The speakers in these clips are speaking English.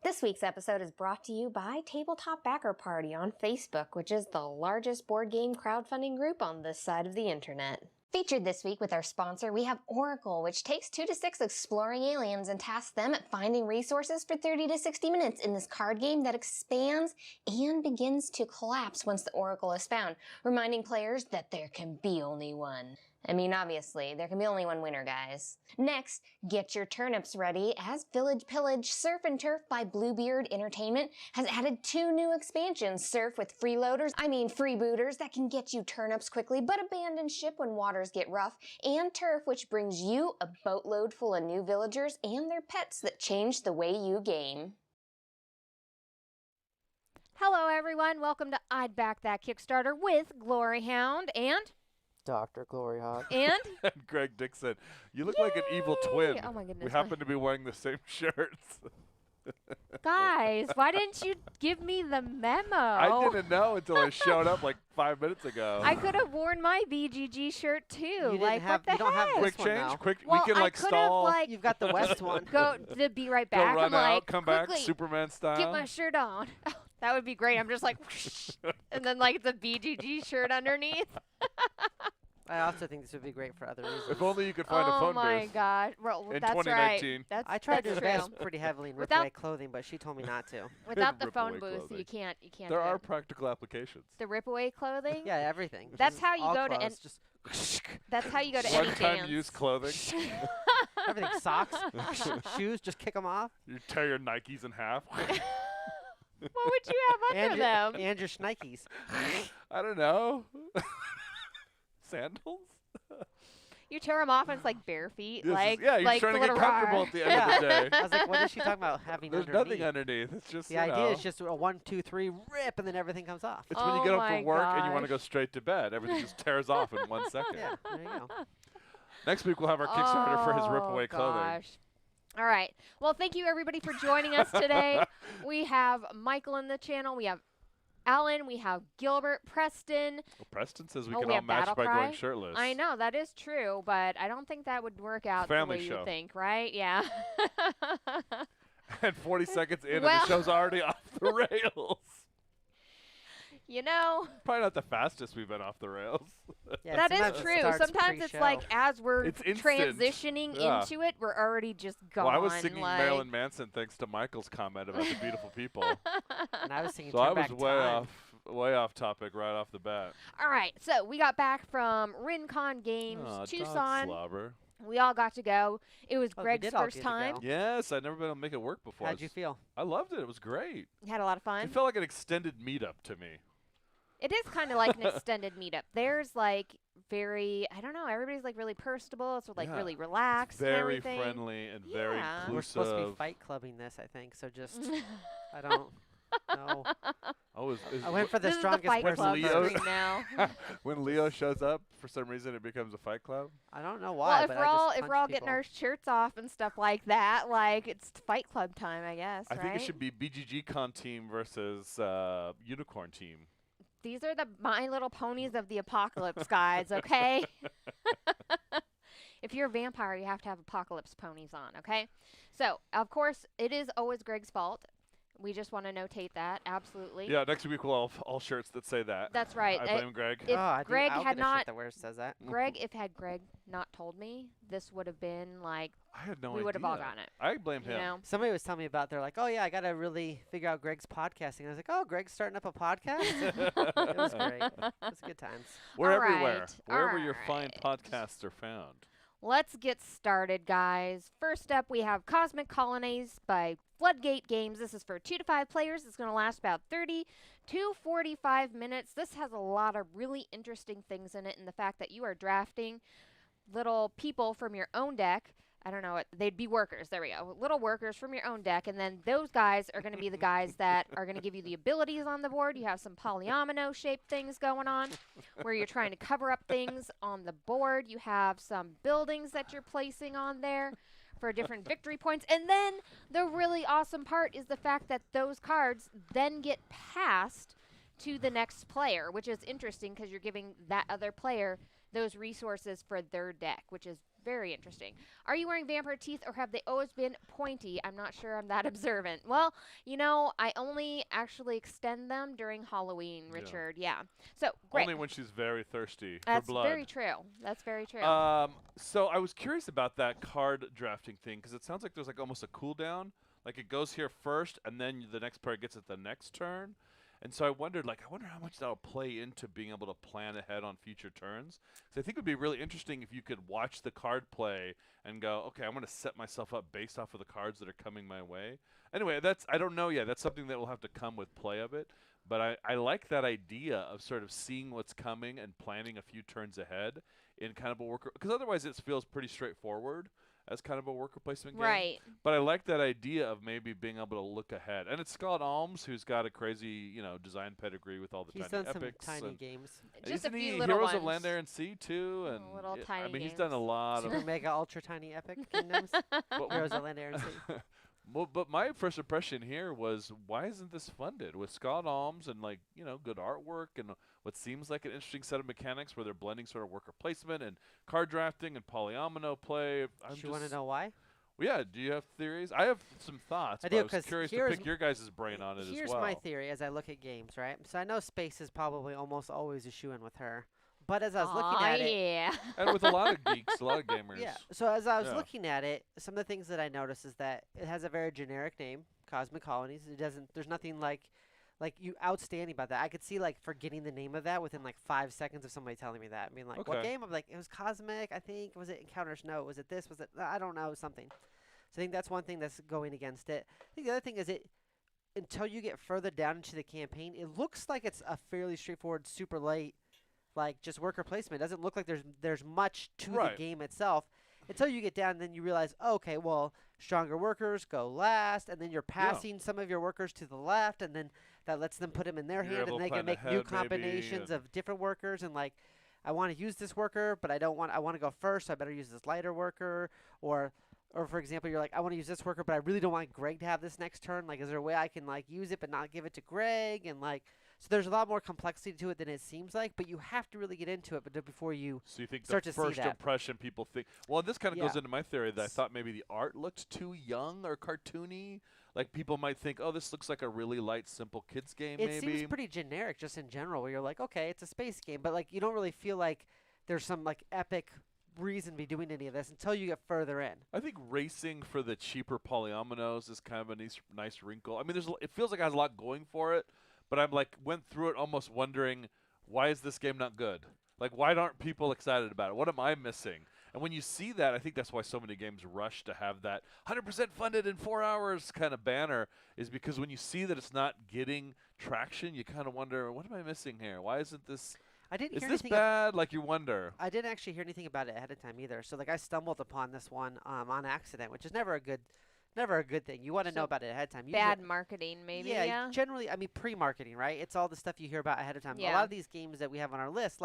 This week's episode is brought to you by Tabletop Backer Party on Facebook, which is the largest board game crowdfunding group on this side of the internet. Featured this week with our sponsor, we have Oracle, which takes 2 to 6 exploring aliens and tasks them at finding resources for 30 to 60 minutes in this card game that expands and begins to collapse once the Oracle is found, reminding players that there can be only one. I mean, obviously, there can be only one winner, guys. Next, get your turnips ready, as Village Pillage Surf and Turf by Bluebeard Entertainment has added 2 new expansions, Surf with freebooters that can get you turnips quickly but abandon ship when waters get rough, and Turf, which brings you a boatload full of new villagers and their pets that change the way you game. Hello, everyone. Welcome to I'd Back That Kickstarter with Gloryhoundd and... DrGloryhogg. And? Greg Dickson. You look like an evil twin. Oh my goodness. We happen to be wearing the same shirts. Guys, why didn't you give me the memo? I didn't know until I showed up like 5 minutes ago. I could have worn my BGG shirt too. You like, have, what the you don't have heck? this Quick one change? now. Quick, Well, we can like I could stall. have, like, You've got the West one. go to be right Go back. run I'm out, like, come back, quickly, Superman style. get my shirt on. That would be great. I'm just like, whoosh, and then like the BGG shirt underneath. I also think this would be great for other reasons. If only you could find a phone Oh my booth. gosh. Well, In that's 2019. right. That's, I tried to that's invest true. pretty heavily in Without- Ripaway clothing, but she told me not to. Without the Rip phone away booth, clothing. you can't There do are it. practical applications. The Ripaway clothing? Yeah, everything. That's Just how you all go to clothes, en- just That's how you go to any One-time dance. use clothing. everything. Socks, shoes, just kick them off. You tear your Nikes in half. What would you have under them? And your Schnikes. I don't know. Sandals? You tear them off and it's like bare feet. This is- like, yeah, you're like trying to the get little comfortable rar. at the end of the day. I was like, what is she talking about having There's underneath? nothing underneath. It's just, The you idea know, is just a 1, 2, 3 rip, and then everything comes off. it's when you Oh get up my from work and you want to go gosh. straight to bed. Everything just tears off in 1 second. Yeah, there you go. Next week we'll have our Kickstarter for his Oh, Ripaway clothing. gosh. All right. Well, thank you, everybody, for joining us today. We have Michael in the channel. We have Alan. We have Gilbert, Preston. Well, Preston says we Oh, can we all have match by Battlecry? going shirtless. I know, that is true, but I don't think that would work out Family the way show. you think, right? Yeah. And 40 seconds in and Well- the show's already off the rails. You know, Probably not the fastest we've been off the rails. Yeah, that sometimes is it true. starts Sometimes it's pre-show. like as we're It's instant. transitioning Yeah. into it, we're already just gone. Well, I was singing like, Marilyn Manson thanks to Michael's comment about the beautiful people. And I was singing So I Turn was Back way Time. way off topic right off the bat. All right, so we got back from Rincon Games, Aw, dog Tucson. slobber. We all got to go. It was Oh, we Greg's did all first get to time. go. Yes, I'd never been able to make it work before. How'd you feel? I loved it. It was great. We had a lot of fun. It felt like an extended meetup to me. It is kind of like an extended meetup. There's like very, I don't know, everybody's like really personable. It's like Yeah. really relaxed and Very everything. friendly and very Yeah. inclusive. We're supposed to be fight clubbing this, I think. So just, I don't know. Oh, I went for the This is the strongest Fight person Club Leo- first. screen now. When Leo shows up, for some reason it becomes a fight club. I don't know why, Well, but if we're all I just punch getting people. our shirts off and stuff like that, like it's Fight Club time, I guess. I think right? it should be BGG Con team versus Unicorn team. These are the My Little Ponies of the apocalypse, guys. Okay. If you're a vampire, you have to have apocalypse ponies on. Okay. So of course, it is always Greg's fault. We just want to notate that. Absolutely. Yeah, next week we'll have all shirts that say that. That's right. I blame Greg. If I'll Greg get had a not- shirt that wears says that. Had Greg not told me, this would have been like I had no we idea. would have all gotten it. I blame You him. know. Somebody was telling me about, they're like, oh yeah, I got to really figure out Greg's podcasting. I was like, oh, Greg's starting up a podcast? It was great. It was good times. We're All everywhere. right, Wherever your fine all right. podcasts are found. Let's get started, guys. First up, we have Cosmic Colonies by Floodgate Games. This is for 2 to 5 players. It's going to last about 30 to 45 minutes. This has a lot of really interesting things in it, and the fact that you are drafting little people from your own deck. I don't know, they'd be workers. There we go. Little workers from your own deck, and then those guys are going to be the guys that are going to give you the abilities on the board. You have some polyomino-shaped things going on where you're trying to cover up things on the board. You have some buildings that you're placing on there for different victory points. And then the really awesome part is the fact that those cards then get passed to the next player, which is interesting because you're giving that other player those resources for their deck, which is Very interesting. Are you wearing vampire teeth or have they always been pointy? I'm not sure I'm that observant. Well, you know, I only actually extend them during Halloween, Richard. Yeah. So, great. Only when she's very thirsty That's for blood. very true. That's very true. So I was curious about that card drafting thing because it sounds like there's like almost a cooldown. Like it goes here first, and then the next player gets it the next turn. And so I wondered how much that'll play into being able to plan ahead on future turns. So I think it would be really interesting if you could watch the card play and go, okay, I'm going to set myself up based off of the cards that are coming my way. Anyway, I don't know yet. That's something that will have to come with play of it. But I like that idea of sort of seeing what's coming and planning a few turns ahead in kind of a worker, because otherwise it feels pretty straightforward as kind of a worker placement game. Right. But I like that idea of maybe being able to look ahead. And it's Scott Alms, who's got a crazy, design pedigree with all the He's tiny done some epics. tiny and games. Just a isn't few he little Heroes of ones. Land, Air, and Sea, too? And Little tiny I mean, he's games. done a lot Super of... mega ultra tiny epic kingdoms. Heroes of Land, Air, and Sea. Well, but my first impression here was, why isn't this funded? With Scott Alms and, good artwork and what seems like an interesting set of mechanics where they're blending sort of worker placement and card drafting and polyomino play. You want to know why? Well, yeah, do you have theories? I have some thoughts. I but do, I was 'cause curious to here's pick your guys' brain on it as well. Here's my theory as I look at games, right? So I know space is probably almost always a shoe-in with her. But as I was looking at it... yeah. And with a lot of geeks, a lot of gamers. Yeah. So as I was looking at it, some of the things that I noticed is that it has a very generic name, Cosmic Colonies. It doesn't... There's nothing like you outstanding about that. I could see forgetting the name of that within 5 seconds of somebody telling me that. I mean, what Okay. game? I'm like, it was Cosmic, I think. Was it Encounters? No. Was it this? Was it... I don't know. Something. So I think that's one thing that's going against it. I think the other thing is until you get further down into the campaign, it looks like it's a fairly straightforward, super light, just worker placement. It doesn't look like there's much to the game itself until you get down, and then you realize, okay, well, stronger workers go last, and then you're passing some of your workers to the left, and then that lets them put them in their hand, and they can make new combinations of different workers, and I want to use this worker, but I want to go first, so I better use this lighter worker, or for example, you're like, I want to use this worker, but I really don't want Greg to have this next turn. Is there a way I can use it but not give it to Greg? And so there's a lot more complexity to it than it seems like, but you have to really get into it before you So you think start the to see first that. impression people think... Well, this kind of goes Yeah. into my theory that I thought maybe the art looked too young or cartoony. People might think, oh, this looks like a really light, simple kids game, It maybe. seems pretty generic just in general, where you're like, okay, it's a space game, but you don't really feel like there's some epic reason to be doing any of this until you get further in. I think racing for the cheaper polyominoes is kind of a nice wrinkle. I mean, it feels like it has a lot going for it, but I'm went through it almost wondering, why is this game not good? Why aren't people excited about it? What am I missing? And when you see that, I think that's why so many games rush to have that 100% funded in 4 hours kind of banner, is because when you see that it's not getting traction, you kind of wonder, what am I missing here? Why isn't this... I didn't Is hear this anything bad? You wonder. I didn't actually hear anything about it ahead of time either. So I stumbled upon this one on accident, which is never a good thing. You want to know about it ahead of time. Bad marketing, maybe. Yeah. Generally, I mean, pre-marketing, right? It's all the stuff you hear about ahead of time. Yeah. A lot of these games that we have on our list,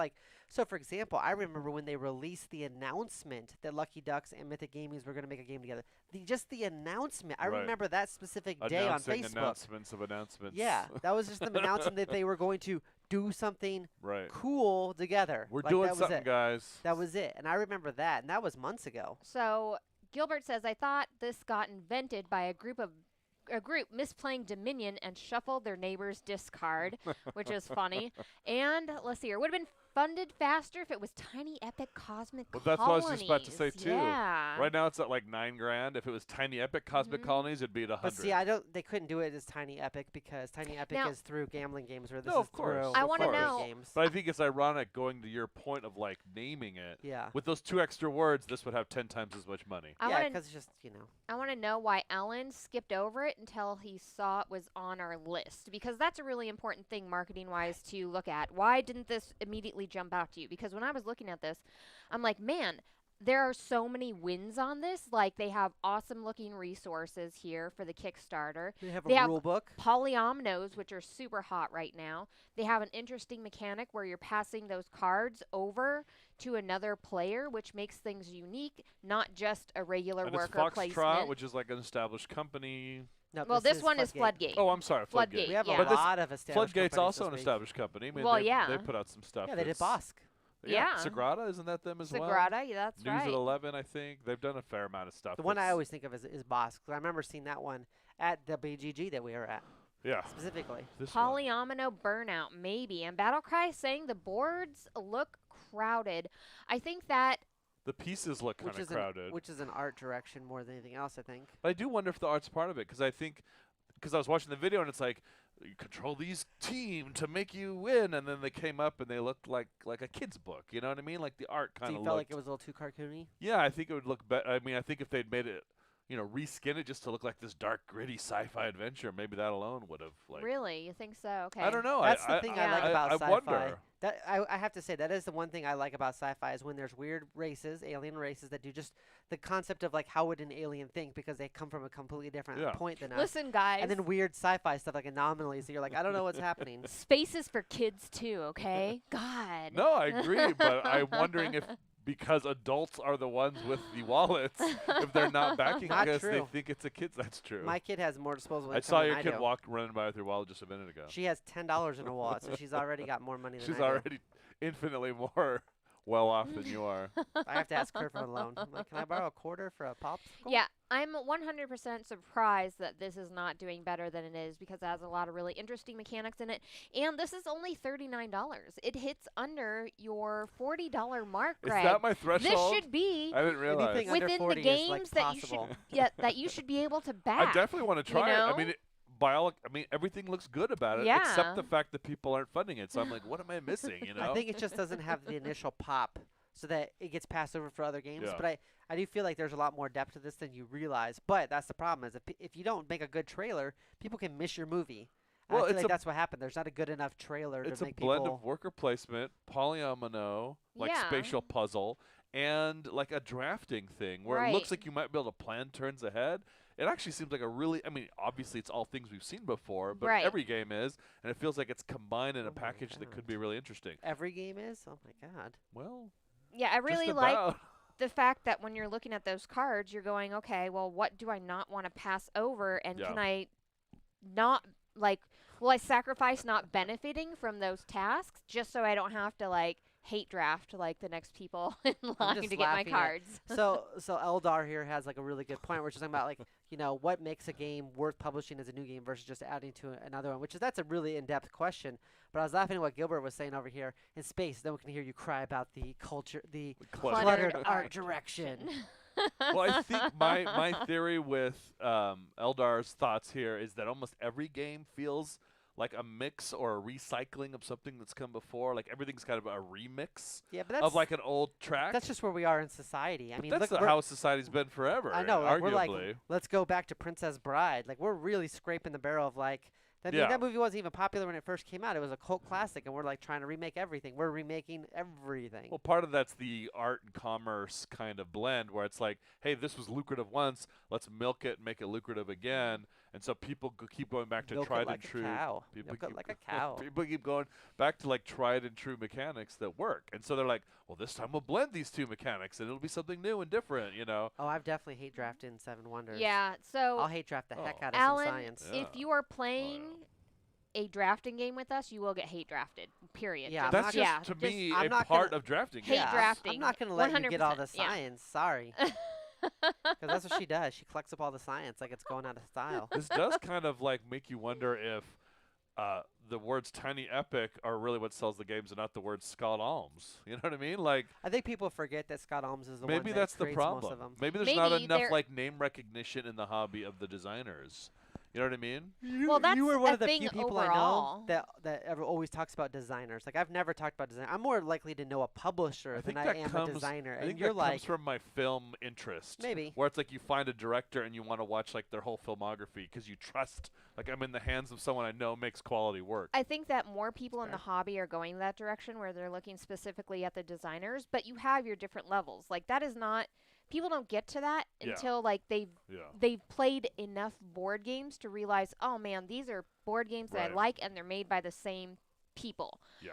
so for example, I remember when they released the announcement that Lucky Ducks and Mythic Gamings were going to make a game together. Just the announcement. I Right. remember that specific day on Facebook. Announcements of announcements. Yeah, that was just them announcing that they were going to do something Right. cool together. We're Like, doing that was something, it. guys. That was it. And I remember that. And that was months ago. So Gilbert says, I thought this got invented by a group misplaying Dominion and shuffled their neighbor's discard, which is funny. And let's see here, would have been funded faster if it was Tiny Epic Cosmic Well, Colonies. that's what I was just about to say, too. Yeah. Right now it's at $9,000. If it was Tiny Epic Cosmic Colonies, it'd be at $100. But see, they couldn't do it as Tiny Epic because Tiny Epic Now- is through gambling games where this No, is of course. through I wanna board know- games. But I think it's ironic going to your point of naming it. Yeah. With those 2 extra words, this would have 10 times as much money. I Yeah, want to because it's just, I want to know why Ellen skipped over it until he saw it was on our list, because that's a really important thing marketing-wise to look at. Why didn't this immediately jump out to you? Because when I was looking at this, I'm like, man, there are so many wins on this. They have awesome-looking resources here for the Kickstarter. they have They a have rule book. Polyominoes, which are super hot right now. They have an interesting mechanic where you're passing those cards over to another player, which makes things unique, not just a regular And it's worker Foxtrot, placement. which is an established company. No, Well, this one is Floodgate. Oh, I'm sorry, Floodgate. We have Yeah. a But this lot of established Floodgate's companies also this an week. established company. I mean, Well, they yeah. put out some stuff. Yeah, they did that's- Bosk. Yeah. Sagrada, isn't that them as well? Sagrada, yeah, that's News right. at 11, I think. They've done a fair amount of stuff. The one I always think of is Boss, 'cause I remember seeing that one at the BGG that we were at Yeah. specifically. This one. Polyomino Burnout, maybe. And Battlecry saying the boards look crowded. I think that The pieces look kind of crowded. Which is an art direction more than anything else, I think. But I do wonder if the art's part of it, because I was watching the video and it's like, you control these team to make you win, and then they came up and they looked like a kid's book. You know what I mean? Like the art kind So of you felt like it was a little too cartoony? Yeah, I think it would look better. I mean, I think if they'd made it, reskin it just to look like this dark, gritty sci-fi adventure, maybe that alone would have really, you think so? Okay. I don't know. That's the thing I like about I sci-fi. wonder. That I have to say that is the one thing I like about sci-fi is when there's weird races, alien races that do just the concept of like how would an alien think because they come from a completely different point than us. Listen, guys. And then weird sci-fi stuff like anomalies. So you're like, I don't know what's happening. Space is for kids too, okay? God. No, I agree, but I'm wondering if because adults are the ones with the wallets, if they're not backing Not because they true. think it's a kid's. That's true. My kid has more disposable I income saw than your I kid do. running by with your wallet just a minute ago. She has $10 in her wallet, so she's already got more money than She's I do. already infinitely more well off than you are. I have to ask her for a loan. I'm like, can I borrow a quarter for a popsicle? Yeah, I'm 100% surprised that this is not doing better than it is because it has a lot of really interesting mechanics in it. And this is only $39. It hits under your $40 mark, Greg. Is that my threshold? This should be I didn't realize. Anything under within the 40 is, games like, that you possible. should that you should be able to back. I definitely want to try it. I know? mean, everything looks good about it, Yeah. except the fact that people aren't funding it. So I'm like, what am I missing? You know? I think it just doesn't have the initial pop so that it gets passed over for other games. Yeah. But I do feel like there's a lot more depth to this than you realize. But that's the problem is if you don't make a good trailer, people can miss your movie. Well, I feel it's like that's what happened. There's not a good enough trailer it's to a make blend people. of worker placement, polyomino, like Yeah. spatial puzzle, and like a drafting thing where it looks Right. like you might be able to plan turns ahead. It actually seems like a really, I mean, obviously it's all things we've seen before, but Right. every game is, and it feels like it's combined in Oh a my package that could God. be really interesting. Every game is? Oh my god. Well, Yeah, I really just like about. the fact that when you're looking at those cards, you're going, okay, well, what do I not want to pass over? And Yeah. can I not, like, will I sacrifice not benefiting from those tasks just so I don't have to, like, hate draft like the next people in line just to get my laughing at- cards? So Eldar here has like a really good point where she's talking about like, what makes a game worth publishing as a new game versus just adding to another one, that's a really in-depth question. But I was laughing at what Gilbert was saying over here in space. Then we can hear you cry about the culture, the cluttered art direction. Well, I think my theory with Eldar's thoughts here is that almost every game feels like a mix or a recycling of something that's come before. Like everything's kind of a remix Yeah, but of like an old track. that's just where we are in society. I mean, that's look, how society's been forever. I know. Like, arguably. we're like, let's go back to Princess Bride. Like, we're really scraping the barrel of like. I mean, Yeah. that movie wasn't even popular when it first came out. It was a cult classic, and we're like trying to remake everything. We're remaking everything. Well, part of that's the art and commerce kind of blend where it's like, hey, this was lucrative once, let's milk it and make it lucrative again. And so people keep going back to Milk it tried like and a true. cow. People Milk it keep like a cow. People keep going back to like tried and true mechanics that work. And so they're like, well, this time we'll blend these two mechanics and it'll be something new and different, you know? Oh, I've definitely hate drafted in Seven Wonders. Yeah, so I'll hate draft the heck Oh. out of Alan, some science. Yeah. if you are playing a drafting game with us, you will get hate drafted. Period. Yeah, I'm That's not- just, yeah, to just- me, I'm a not part gonna of drafting. hate games. drafting. I'm not going to let you get all the 100%, yeah. science. Sorry. Because that's what she does. She collects up all the science like it's going out of style. This does kind of like make you wonder if the words tiny epic are really what sells the games and not the words Scott Alms. You know what I mean? Like, I think people forget that Scott Alms is the one maybe that that's the creates most of problem. them. Maybe there's not Maybe enough there- like name recognition in the hobby of the designers. You know what I mean? Well, that's you were one a of the thing few people overall. I know that ever always talks about designers. Like I've never talked about design. I'm more likely to know a publisher I than think I that am comes. a designer. I And think you're that like, comes from my film interest. maybe. Where it's like you find a director and you want to watch like their whole filmography because you trust. Like I'm in the hands of someone I know makes quality work. I think that more people in the Fair. hobby are going that direction where they're looking specifically at the designers, but you have your different levels. Like that is not people don't get to that Yeah. until like Yeah. they've played enough board games to realize, oh man, these are board games that I Right. like and they're made by the same people. Yeah.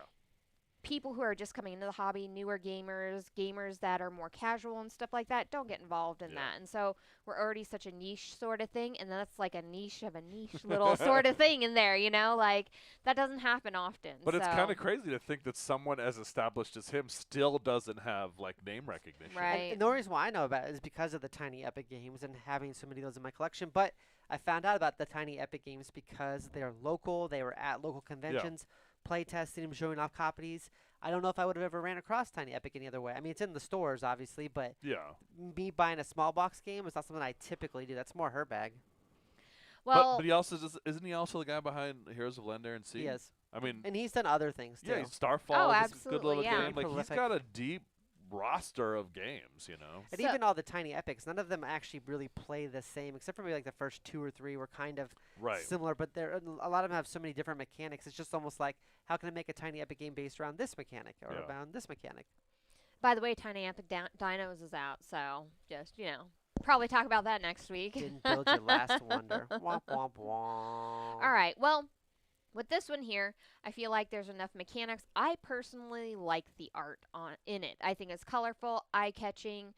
people who are just coming into the hobby, newer gamers that are more casual and stuff like that, don't get involved in that. And so we're already such a niche sort of thing, and that's like a niche of a niche little sort of thing in there, you know? Like, that doesn't happen often. But it's kind of crazy to think that someone as established as him still doesn't have, like, name recognition. Right. And the reason why I know about it is because of the Tiny Epic games and having so many of those in my collection. But I found out about the Tiny Epic games because they're local. They were at local conventions, play testing them, showing off copies. I don't know if I would have ever ran across Tiny Epic any other way. I mean, it's in the stores, obviously, but me buying a small box game is not something I typically do. That's more her bag. Well, but he also isn't he also the guy behind Heroes of Land, Air, and Sea? He is. I mean, and he's done other things too. Yeah, Starfall Oh, is a good little absolutely, yeah. game. Like, he's got a deep roster of games, you know. And even all the Tiny Epics, none of them actually really play the same, except for maybe like the first 2 or 3 were kind of similar. But a lot of them have so many different mechanics. It's just almost like, how can I make a Tiny Epic game based around this mechanic or around this mechanic? By the way, Tiny Epic Dinos is out, so just, you know, probably talk about that next week. Didn't build your last wonder. Womp, womp, womp. All right, well, with this one here, I feel like there's enough mechanics. I personally like the art in it. I think it's colorful, eye-catching.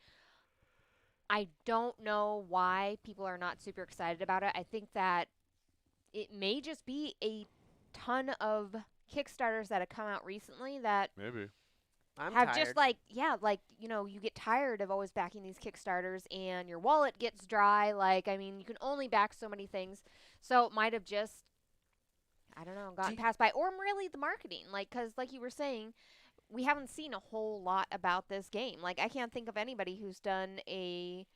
I don't know why people are not super excited about it. I think that it may just be a ton of Kickstarters that have come out recently that maybe I'm have tired. just like, you know, you get tired of always backing these Kickstarters and your wallet gets dry. Like, I mean, you can only back so many things. So it might have just, I don't know, gotten passed by. Or really the marketing. Like, because like you were saying, we haven't seen a whole lot about this game. Like, I can't think of anybody who's done a,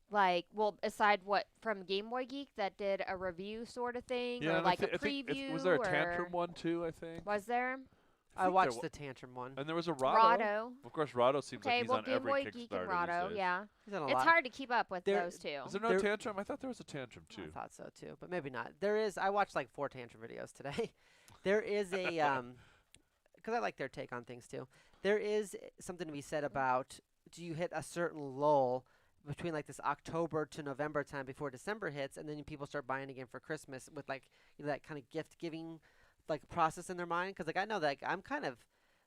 like, well, aside from Game Boy Geek that did a review sort of thing, or like a preview. Was there a Tantrum one too, I think? Was there? I watched the Tantrum one. And there was a Rahdo. Of course, Rahdo seems like he's on Game every Boy Kickstarter Geek and Rahdo, these days. yeah. He's on a it's lot. hard to keep up with those two. Is there no Tantrum? I thought there was a Tantrum too. I thought so too, but maybe not. There is. I watched like 4 Tantrum videos today. There is a, because I like their take on things too. There is something to be said about, do you hit a certain lull between like this October to November time before December hits, and then people start buying again for Christmas with like, you know, that kind of gift giving like process in their mind? Because like I know that I'm kind of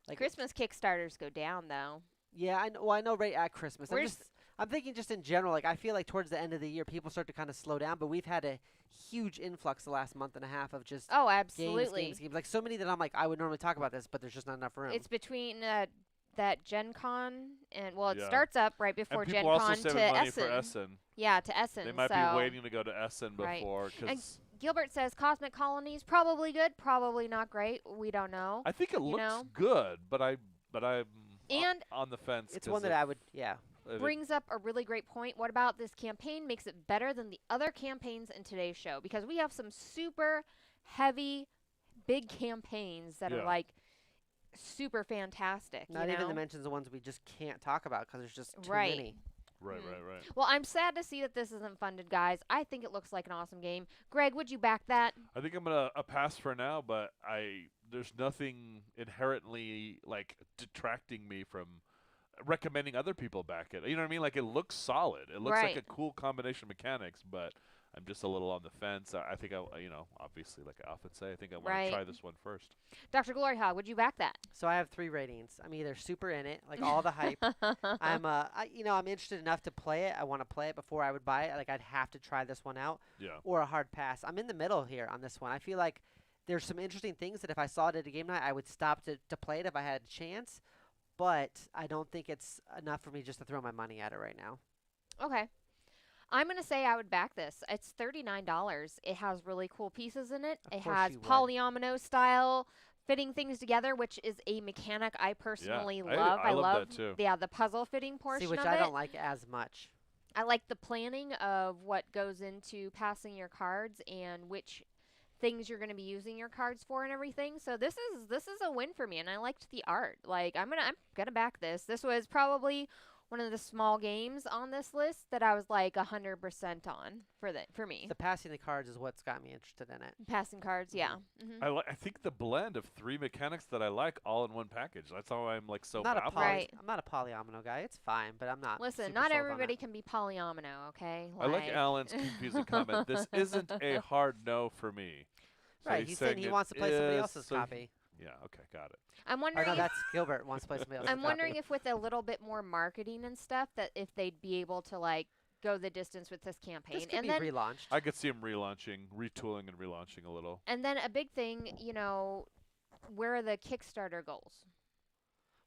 like Christmas Kickstarters go down though. Yeah, I know. Well, I know right at Christmas. I'm thinking just in general. Like I feel like towards the end of the year, people start to kind of slow down. But we've had a huge influx the last month and a half of just absolutely games. Like so many that I'm like, I would normally talk about this, but there's just not enough room. It's between that Gen Con and it starts up right before Gen Con to money Essen. For Essen. Yeah, to Essen. They might be waiting to go to Essen before. And Gilbert says Cosmic Colonies probably good, probably not great. We don't know. I think it looks good, but I'm on the fence. It's one that I would brings up a really great point. What about this campaign makes it better than the other campaigns in today's show? Because we have some super heavy, big campaigns that are like super fantastic. Not even to mention the ones we just can't talk about because there's just too many. Right. Well, I'm sad to see that this isn't funded, guys. I think it looks like an awesome game. Greg, would you back that? I think I'm gonna pass for now, but there's nothing inherently like detracting me from recommending other people back it. You know what I mean? Like it looks solid. It looks like a cool combination of mechanics, but I'm just a little on the fence. I think obviously, like I often say, I think I want to try this one first. DrGloryhogg, would you back that? So I have 3 ratings. I'm either super in it, like all the hype. I'm interested enough to play it. I want to play it before I would buy it. Like I'd have to try this one out. Yeah. Or a hard pass. I'm in the middle here on this one. I feel like there's some interesting things that if I saw it at a game night, I would stop to play it if I had a chance. But I don't think it's enough for me just to throw my money at it right now. Okay. I'm going to say I would back this. It's $39. It has really cool pieces in it. It has polyomino style fitting things together, which is a mechanic I personally love. I love that too. Yeah, the puzzle fitting portion which of I it. don't like as much. I like the planning of what goes into passing your cards and which things you're going to be using your cards for and everything. So this is a win for me, and I liked the art. Like I'm gonna back this. This was probably one of the small games on this list that I was like 100% on for me. The passing the cards is what's got me interested in it. Passing cards, yeah. Mm-hmm. I think the blend of 3 mechanics that I like all in one package. That's how I'm like so baffled. Right. I'm not a polyomino guy. It's fine, but I'm not. Listen, super not sold on everybody it. can be polyomino, okay? I like Alan's confusing comment. This isn't a hard no for me. So right, he's saying he wants to play somebody else's copy. Yeah. Okay. Got it. I'm Or wondering. no, if, that's Gilbert wants to play somebody else's I'm copy. wondering if with a little bit more marketing and stuff, that if they'd be able to like go the distance with this campaign. This could And be then relaunched. I could see them relaunching, retooling, and relaunching a little. and then a big thing, where are the Kickstarter goals?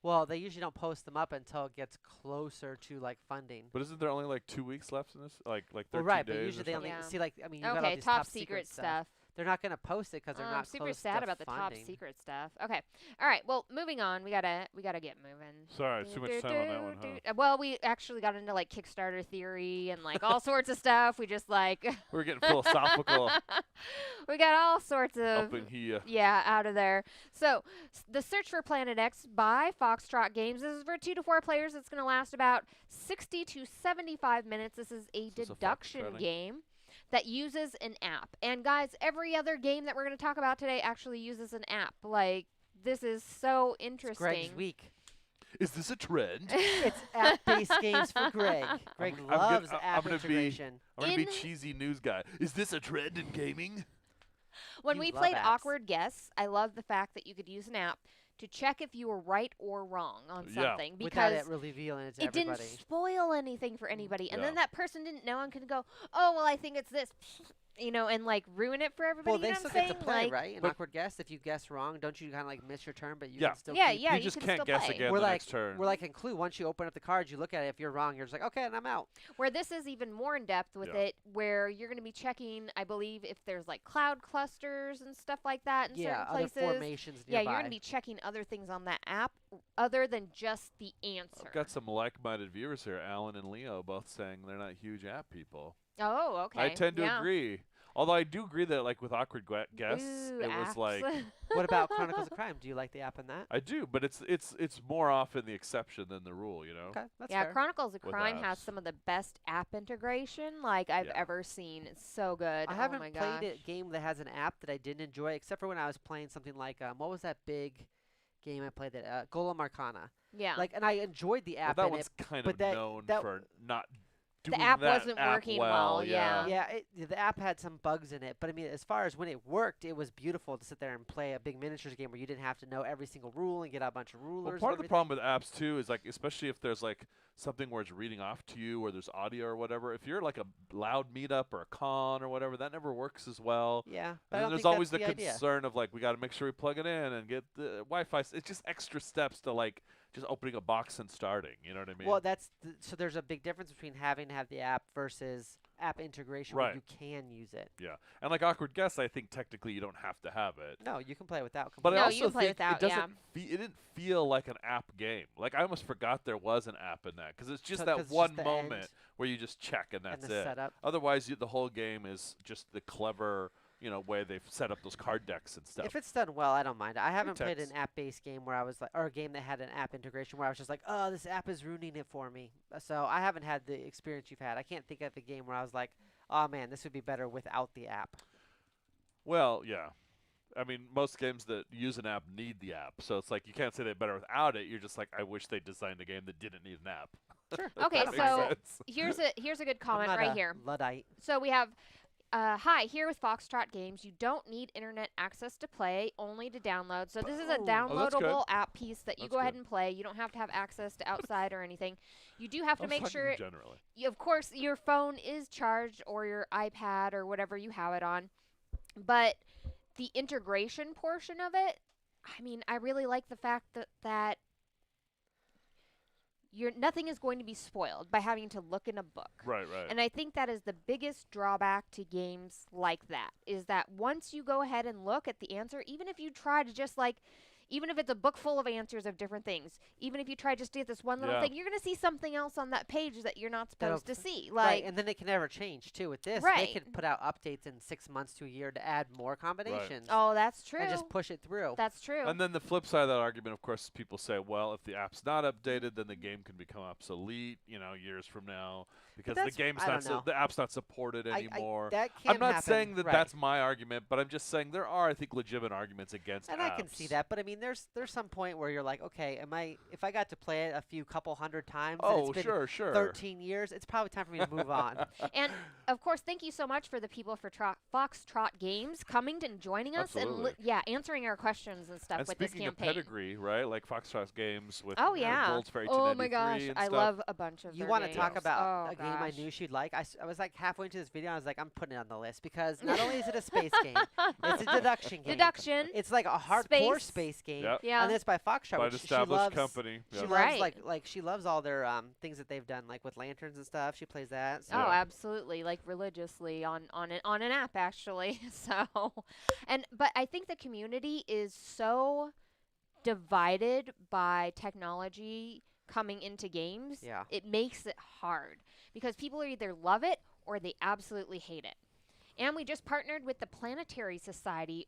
Well, they usually don't post them up until it gets closer to like funding. But isn't there only like 2 weeks left in this? Like 13 Well, right, days but or usually they only something? see like you got all Okay, these top secret stuff. They're not going to post it because they're not I'm super close sad to about the funding. top secret stuff. Okay, all right. Well, moving on. We gotta get moving. Sorry, too much time on that one, huh? Well, we actually got into like Kickstarter theory and like all sorts of stuff. We just like We're getting philosophical we got all sorts of up in here. yeah out of there. So the Search for Planet X by Foxtrot Games. This is for 2 to 4 players. It's gonna last about 60 to 75 minutes. This is a Is this a deduction Foxtrotting? game that uses an app. And guys, every other game that we're going to talk about today actually uses an app. Like, this is so It's interesting. Greg's week. Is this a trend? It's app-based games for Greg. Greg I'm loves gonna- app I'm gonna be- integration. I'm gonna be In- cheesy news guy. Is this a trend in gaming? When You we love played apps. Awkward Guess, I love the fact that you could use an app to check if you were right or wrong on Yeah. something. Without Because it revealing it to it everybody. didn't spoil anything for anybody. And Yeah. then that person didn't know and could go, oh, well, I think it's this. And like ruin it for everybody. Well, they you know still what I'm get saying? to play, Like, right? An But- awkward guess. If you guess wrong, don't you kind of like miss your turn, but you Yeah. can still Yeah, keep yeah. you just can can't still guess play. again We're the like- next turn. We're like in Clue. Once you open up the cards, you look at it. If you're wrong, you're just like, okay, and I'm out. Where this is even more in depth with Yeah. it, where you're going to be checking, I believe, if there's like cloud clusters and stuff like that in Yeah, certain other places. formations Yeah, nearby. you're going to be checking other things on that app other than just the answer. I've got some like-minded viewers here, Alan and Leo, both saying they're not huge app people. Oh, okay. I tend to yeah. agree. Although I do agree that, like with Awkward Guess, Ooh, it was apps. like What about Chronicles of Crime? Do you like the app in that? I do, but it's more often the exception than the rule, you know. Okay, that's yeah, fair. Chronicles of With Crime has apps. some of the best app integration like I've Yeah. ever seen. It's so good. I oh haven't my played gosh. a game that has an app that I didn't enjoy, except for when I was playing something like what was that big game I played? That Golem Arcana. Yeah. Like, and I enjoyed the Well, app that in one's it. kind but of that- known that- for not doing app that wasn't app working well, yeah. Yeah, the app had some bugs in it, but I mean, as far as when it worked, it was beautiful to sit there and play a big miniatures game where you didn't have to know every single rule and get out a bunch of rulers. Well, part of and the problem with apps too is like, especially if there's like something where it's reading off to you or there's audio or whatever. If you're like a loud meetup or a con or whatever, that never works as well. yeah, but I And then don't there's think always that's the idea. concern of like we got to make sure we plug it in and get the Wi-Fi. It's just extra steps to like just opening a box and starting. You know what I mean? Well, so there's a big difference between having to have the app versus app integration where Right. you can use it. yeah. And like Awkward Guess, I think technically you don't have to have it. No, you can play without. But No, I you also can play think without, it yeah. doesn't. It didn't feel like an app game. Like I almost forgot there was an app in that because it's just 'Cause that it's one just the moment end where you just check and that's and the it. setup. Otherwise, the whole game is just the clever, way they've set up those card decks and stuff. If it's done well, I don't mind. I haven't played an text. app-based game where I was like, or a game that had an app integration where I was just like, oh, this app is ruining it for me. So I haven't had the experience you've had. I can't think of a game where I was like, oh man, this would be better without the app. Well, yeah. I mean, most games that use an app need the app, so it's like you can't say they're better without it. You're just like, I wish they designed a game that didn't need an app. Sure. If Okay, that makes so sense. here's a good I'm comment not right a here. Luddite. So we have, hi, here with Foxtrot Games, you don't need internet access to play, only to download. So this is a Oh. Oh, that's good. downloadable app piece that you That's go ahead good. and play. You don't have to have access to outside or anything. You do have to I'm make talking sure, generally. of course, your phone is charged or your iPad or whatever you have it on. But the integration portion of it, I mean, I really like the fact that nothing is going to be spoiled by having to look in a book. Right. And I think that is the biggest drawback to games like that, is that once you go ahead and look at the answer, even if you try to just like, even if it's a book full of answers of different things, even if you try just to get this one little Yeah. thing, you're going to see something else on that page that you're not That'll supposed to see. Right, Like, and then it can never change too. With this, Right. they could put out updates in 6 months to a year to add more combinations. oh, that's true. And just push it through. That's true. And then the flip side of that argument, of course, people say, well, if the app's not updated, then the game can become obsolete, years from now, because the that's- game's I not don't know. the app's not supported I- anymore. that can I'm not happen, saying that right. that's my argument, but I'm just saying there are, I think, legitimate arguments against And apps. I can see that, but I mean, mean, there's some point where you're like, okay, if I got to play it a couple hundred times, Oh, and it's been sure. 13 years, it's probably time for me to move on. And of course, thank you so much for the people for Foxtrot Games coming and joining us Absolutely. and answering our questions and stuff And with this speaking of campaign. pedigree, right? Like Foxtrot Games with Oh yeah. Gold's for Oh my 1893 gosh, and I stuff. love a bunch of. You their want to games. talk about Oh, a game I gosh. knew she'd like? I was like halfway into this video, I was like, I'm putting it on the list because not only is it a space game, it's a deduction game. Deduction. It's like a hardcore space game. Yep. Yeah. And it's by Foxtrot, By an which she established loves. company. She Yep. loves Right. like she loves all their things that they've done, like with lanterns and stuff. She plays that. So. Oh, Yeah. absolutely, like religiously on an app actually. So, but I think the community is so divided by technology coming into games. Yeah. It makes it hard because people either love it or they absolutely hate it. And we just partnered with the Planetary Society,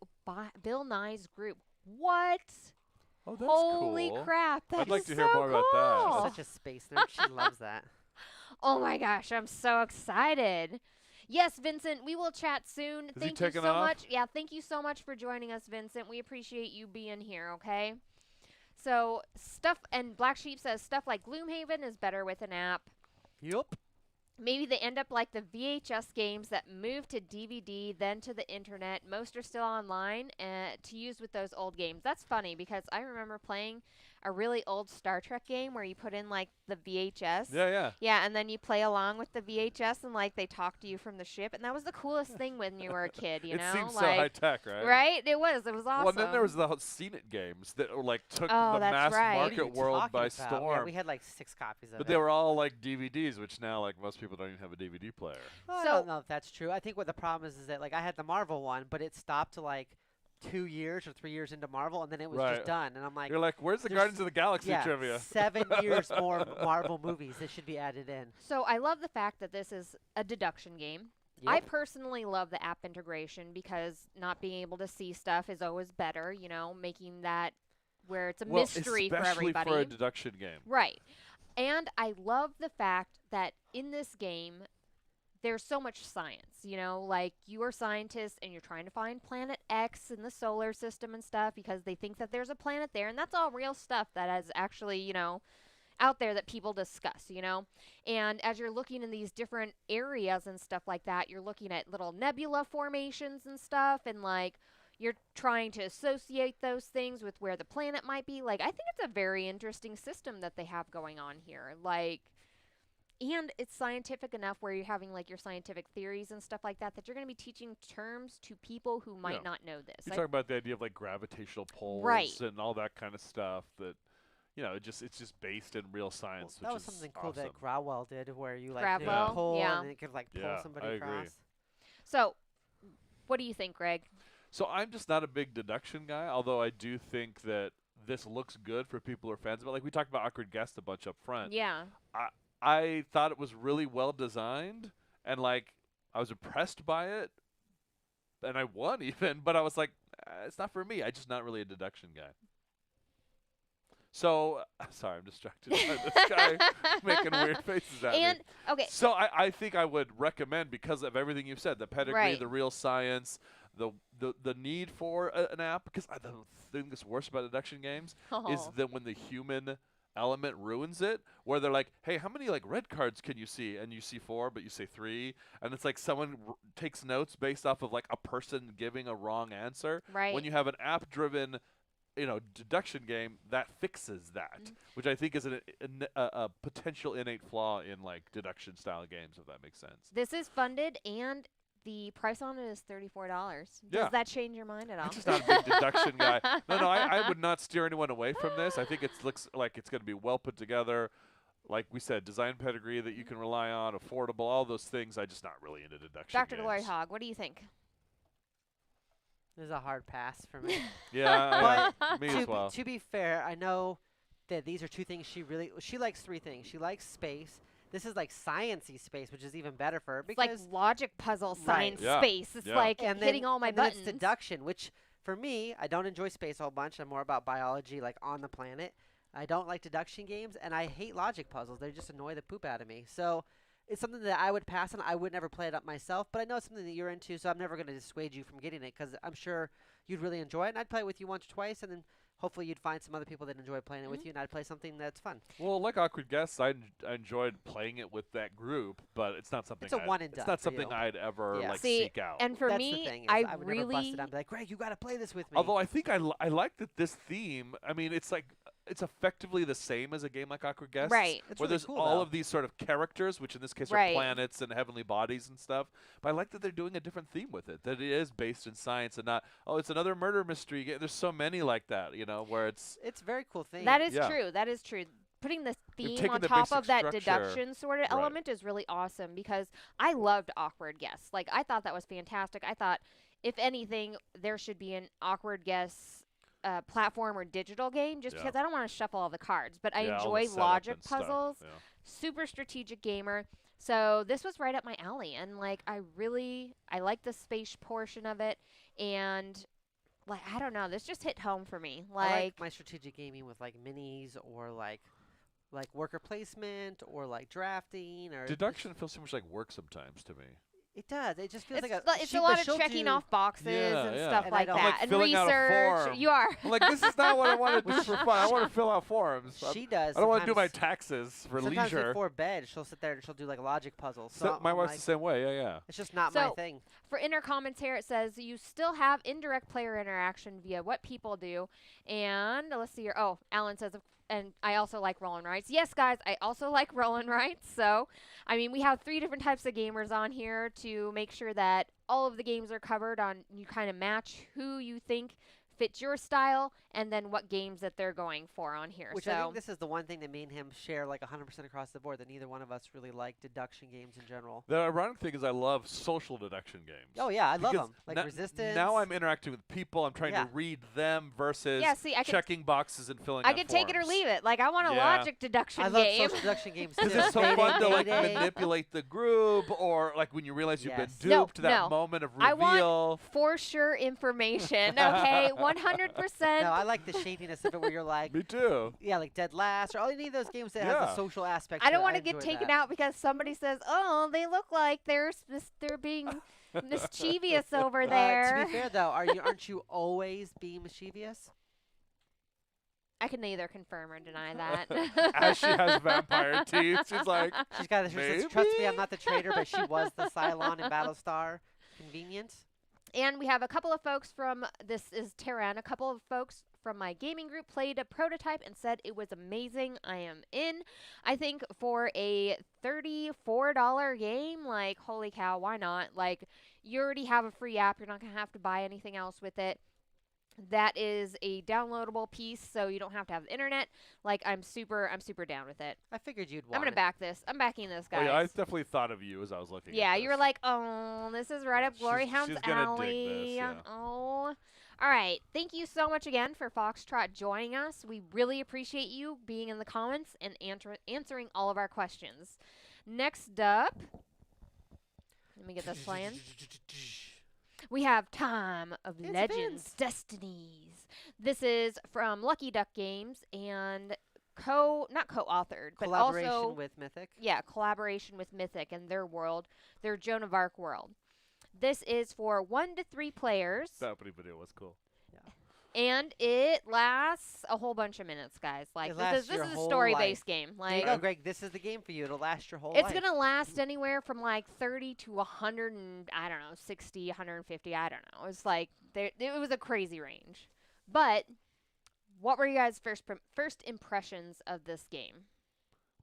Bill Nye's group. What? Oh, that's Holy cool. crap! That's like to so hear more about that. cool. She's such a space nerd. She loves that. Oh my gosh, I'm so excited. Yes, Vincent, we will chat soon. he Thank you taking so off? much. Yeah, thank you so much for joining us, Vincent. We appreciate you being here, okay? So, Black Sheep says stuff like Gloomhaven is better with an app. Yup. Maybe they end up like the VHS games that moved to DVD, then to the internet. Most are still online to use with those old games. That's funny because I remember playing a really old Star Trek game where you put in like the VHS. Yeah. Yeah, and then you play along with the VHS and like they talk to you from the ship, and that was the coolest thing when you were a kid. You It know, seems so like high tech, right? right? It was awesome. Well, and then there was the Seen It games that were like took Oh, the that's mass right. What are you market world talking by about? Yeah, storm. we had like 6 copies of But it. they were all like DVDs, which now like most people don't even have a DVD player. Well, I So- don't know if that's true. I think what the problem is that like I had the Marvel one, but it stopped to like 2 years or 3 years into Marvel, and then it was Right. just done. And I'm like, You're like, where's the there's- Guardians of the Galaxy yeah, trivia? 7 years more Marvel movies that should be added in. So I love the fact that this is a deduction game. I Yep. personally love the app integration because not being able to see stuff is always better, you know, making that where it's a Well, mystery for especially everybody. for a deduction game. Right. And I love the fact that in this game, there's so much science, you know, like you are scientists and you're trying to find planet X in the solar system and stuff because they think that there's a planet there. And that's all real stuff that is actually, you know, out there that people discuss, you know. And as you're looking in these different areas and stuff like that, you're looking at little nebula formations and stuff, and like you're trying to associate those things with where the planet might be. Like, I think it's a very interesting system that they have going on here. Like, and it's scientific enough where you're having like your scientific theories and stuff like that that you're going to be teaching terms to people who might Yeah. not know this. You I- talk about the idea of like gravitational pulls Right. and all that kind of stuff that, you know, it's just based in real Well, science, that which was is something cool awesome. that Growell did, where you like Gravwell? pull Yeah. and it could like pull Yeah, somebody I agree. across. So, what do you think, Greg? So I'm just not a big deduction guy, although I do think that this looks good for people who are fans of it. Like we talked about Awkward Guest a bunch up front. Yeah. I thought it was really well designed, and like I was impressed by it, and I won even. But I was like, it's not for me. I'm just not really a deduction guy. So sorry, I'm distracted by this guy making weird faces at And me. okay, So I think I would recommend, because of everything you've said, the pedigree, Right. the real science, the need for an app. Because the thing that's worse about deduction games is Oh. that when the human element ruins it, where they're like, hey, how many like red cards can you see? And you see 4, but you say 3, and it's like someone takes notes based off of like a person giving a wrong answer. right. When you have an app driven, you know, deduction game, that fixes that, which I think is a potential innate flaw in like deduction style games, if that makes sense. This is funded, and the price on it is $34. Yeah. Does that change your mind at all? I'm just not a big deduction guy. No, I would not steer anyone away from this. I think it looks like it's going to be well put together. Like we said, design pedigree that you can rely on, affordable, all those things. I'm just not really into deduction Dr. games. Gloryhogg, what do you think? This is a hard pass for me. Yeah, me to, as well. to be fair, I know that these are 2 things she likes 3 things. She likes space. This is like science-y space, which is even better for her It's like because logic puzzle Right. science Yeah. space. It's Yeah. like and hitting then, all my and then buttons. it's deduction, which for me, I don't enjoy space a whole bunch. I'm more about biology, like on the planet. I don't like deduction games, and I hate logic puzzles. They just annoy the poop out of me. So it's something that I would pass on. I would never play it up myself, but I know it's something that you're into, so I'm never going to dissuade you from getting it because I'm sure you'd really enjoy it. And I'd play it with you once or twice, and then hopefully you'd find some other people that enjoy playing it with you, and I'd play something that's fun. Well, like Awkward Guests, I enjoyed playing it with that group, but it's not something. It's a one and done. It's not for something you. I'd ever Yeah. like See, seek out. And for That's me, the thing, is I would never bust it really down and be like, Greg, you got to play this with me. Although I think I like that this theme. I mean, it's like it's effectively the same as a game like Awkward Guests, Right. It's where really there's cool, all though. of these sort of characters, which in this case Right. are planets and heavenly bodies and stuff. But I like that they're doing a different theme with it. That it is based in science and not, oh, it's another murder mystery game. There's so many like that, you know, where it's It's a very cool thing. That is Yeah. true. That is true. Putting the They've theme taken on the top basic of that structure. deduction sort of Right. element is really awesome because I loved Awkward Guess. Like, I thought that was fantastic. I thought, if anything, there should be an Awkward Guess platform or digital game just Yeah. because I don't want to shuffle all the cards. But I yeah, all the enjoy setup logic and stuff, puzzles. yeah. Super strategic gamer. So this was right up my alley. And, like, I like the space portion of it. And, like, I don't know. This just hit home for me. I Like like my strategic gaming with like minis or like worker placement or like drafting or Deduction feels so much like work sometimes to me. It does. It just feels it's, like it's a lot of checking off boxes Yeah, and yeah. stuff And I like don't- that. Like and filling out a research. form. You are. I'm like, this is not what I want to do for fun. I want to fill out forms. She does. I don't want to do my sometimes- taxes for Sometimes leisure. before bed, she'll sit there and she'll do like logic puzzles. So So my I'm wife's like, the same way. Yeah, yeah. it's just not my So- thing. For inner comments here, it says you still have indirect player interaction via what people do. And let's see here. Oh, Alan says, and I also like roll and writes. Yes, guys, I also like roll and writes. So, I mean, we have 3 different types of gamers on here to make sure that all of the games are covered on. You kind of match who you think fits your style and then what games that they're going for on here. Which so I think this is the one thing that me and him share like 100% across the board, that neither one of us really like deduction games in general. The ironic thing is I love social deduction games. Oh yeah, I love Because them. Like no- Resistance. Now I'm interacting with people. I'm trying Yeah. to read them versus yeah, see, I could checking boxes and filling I out could take it or forms. leave it. Like I want a Yeah. logic deduction I love game. social deduction games too. Because it's so Payday, fun to like Payday. manipulate the group, or like when you realize you've Yes. been No, duped, that no. moment of I reveal. want for sure information. Okay, 100%. No, I like the shadiness of it where you're like, Me too. yeah, like Dead Last or any of those games that have Yeah. the social aspect. I don't want want to get taken out because somebody says, "Oh, they look like they're being mischievous over To there." be fair though, aren't you always being mischievous? I can neither confirm or deny that. As she has vampire teeth, she's like, She's got. She says, trust me, I'm Maybe? not the traitor, but she was the Cylon in Battlestar. Convenient. And we have a couple of folks from, this is Terran, a couple of folks from my gaming group played a prototype and said it was amazing. I am in. I think for a $34 game, like, holy cow, why not? Like, you already have a free app. You're not going to have to buy anything else with it. That is a downloadable piece, so you don't have to have the internet. Like, I'm super down with it. I figured you'd want I'm going it. to back this. I'm backing this, oh guys. yeah, I definitely thought of you as I was looking. Yeah, at you were this. like, oh, this is right up She's- Gloryhoundd's she's gonna dig alley. this, yeah. Oh. All right. Thank you so much again for Foxtrot joining us. We really appreciate you being in the comments and answering all of our questions. Next up, let me get this playing. We have Time of It's Legends Destinies. This is from Lucky Duck Games and not co-authored, but Collaboration also with Mythic. yeah, collaboration with Mythic and their world, their Joan of Arc world. This is for 1 to 3 players, That opening video was cool. and it lasts a whole bunch of minutes, guys. Like It this lasts is your a whole story-based life. game. There you Like go, Greg. This is the game for you. It'll last your whole it's life. gonna last anywhere from like 30 to 100 and I don't know, 60, 150. I don't know. It's like it was a crazy range. But what were you guys' first impressions of this game?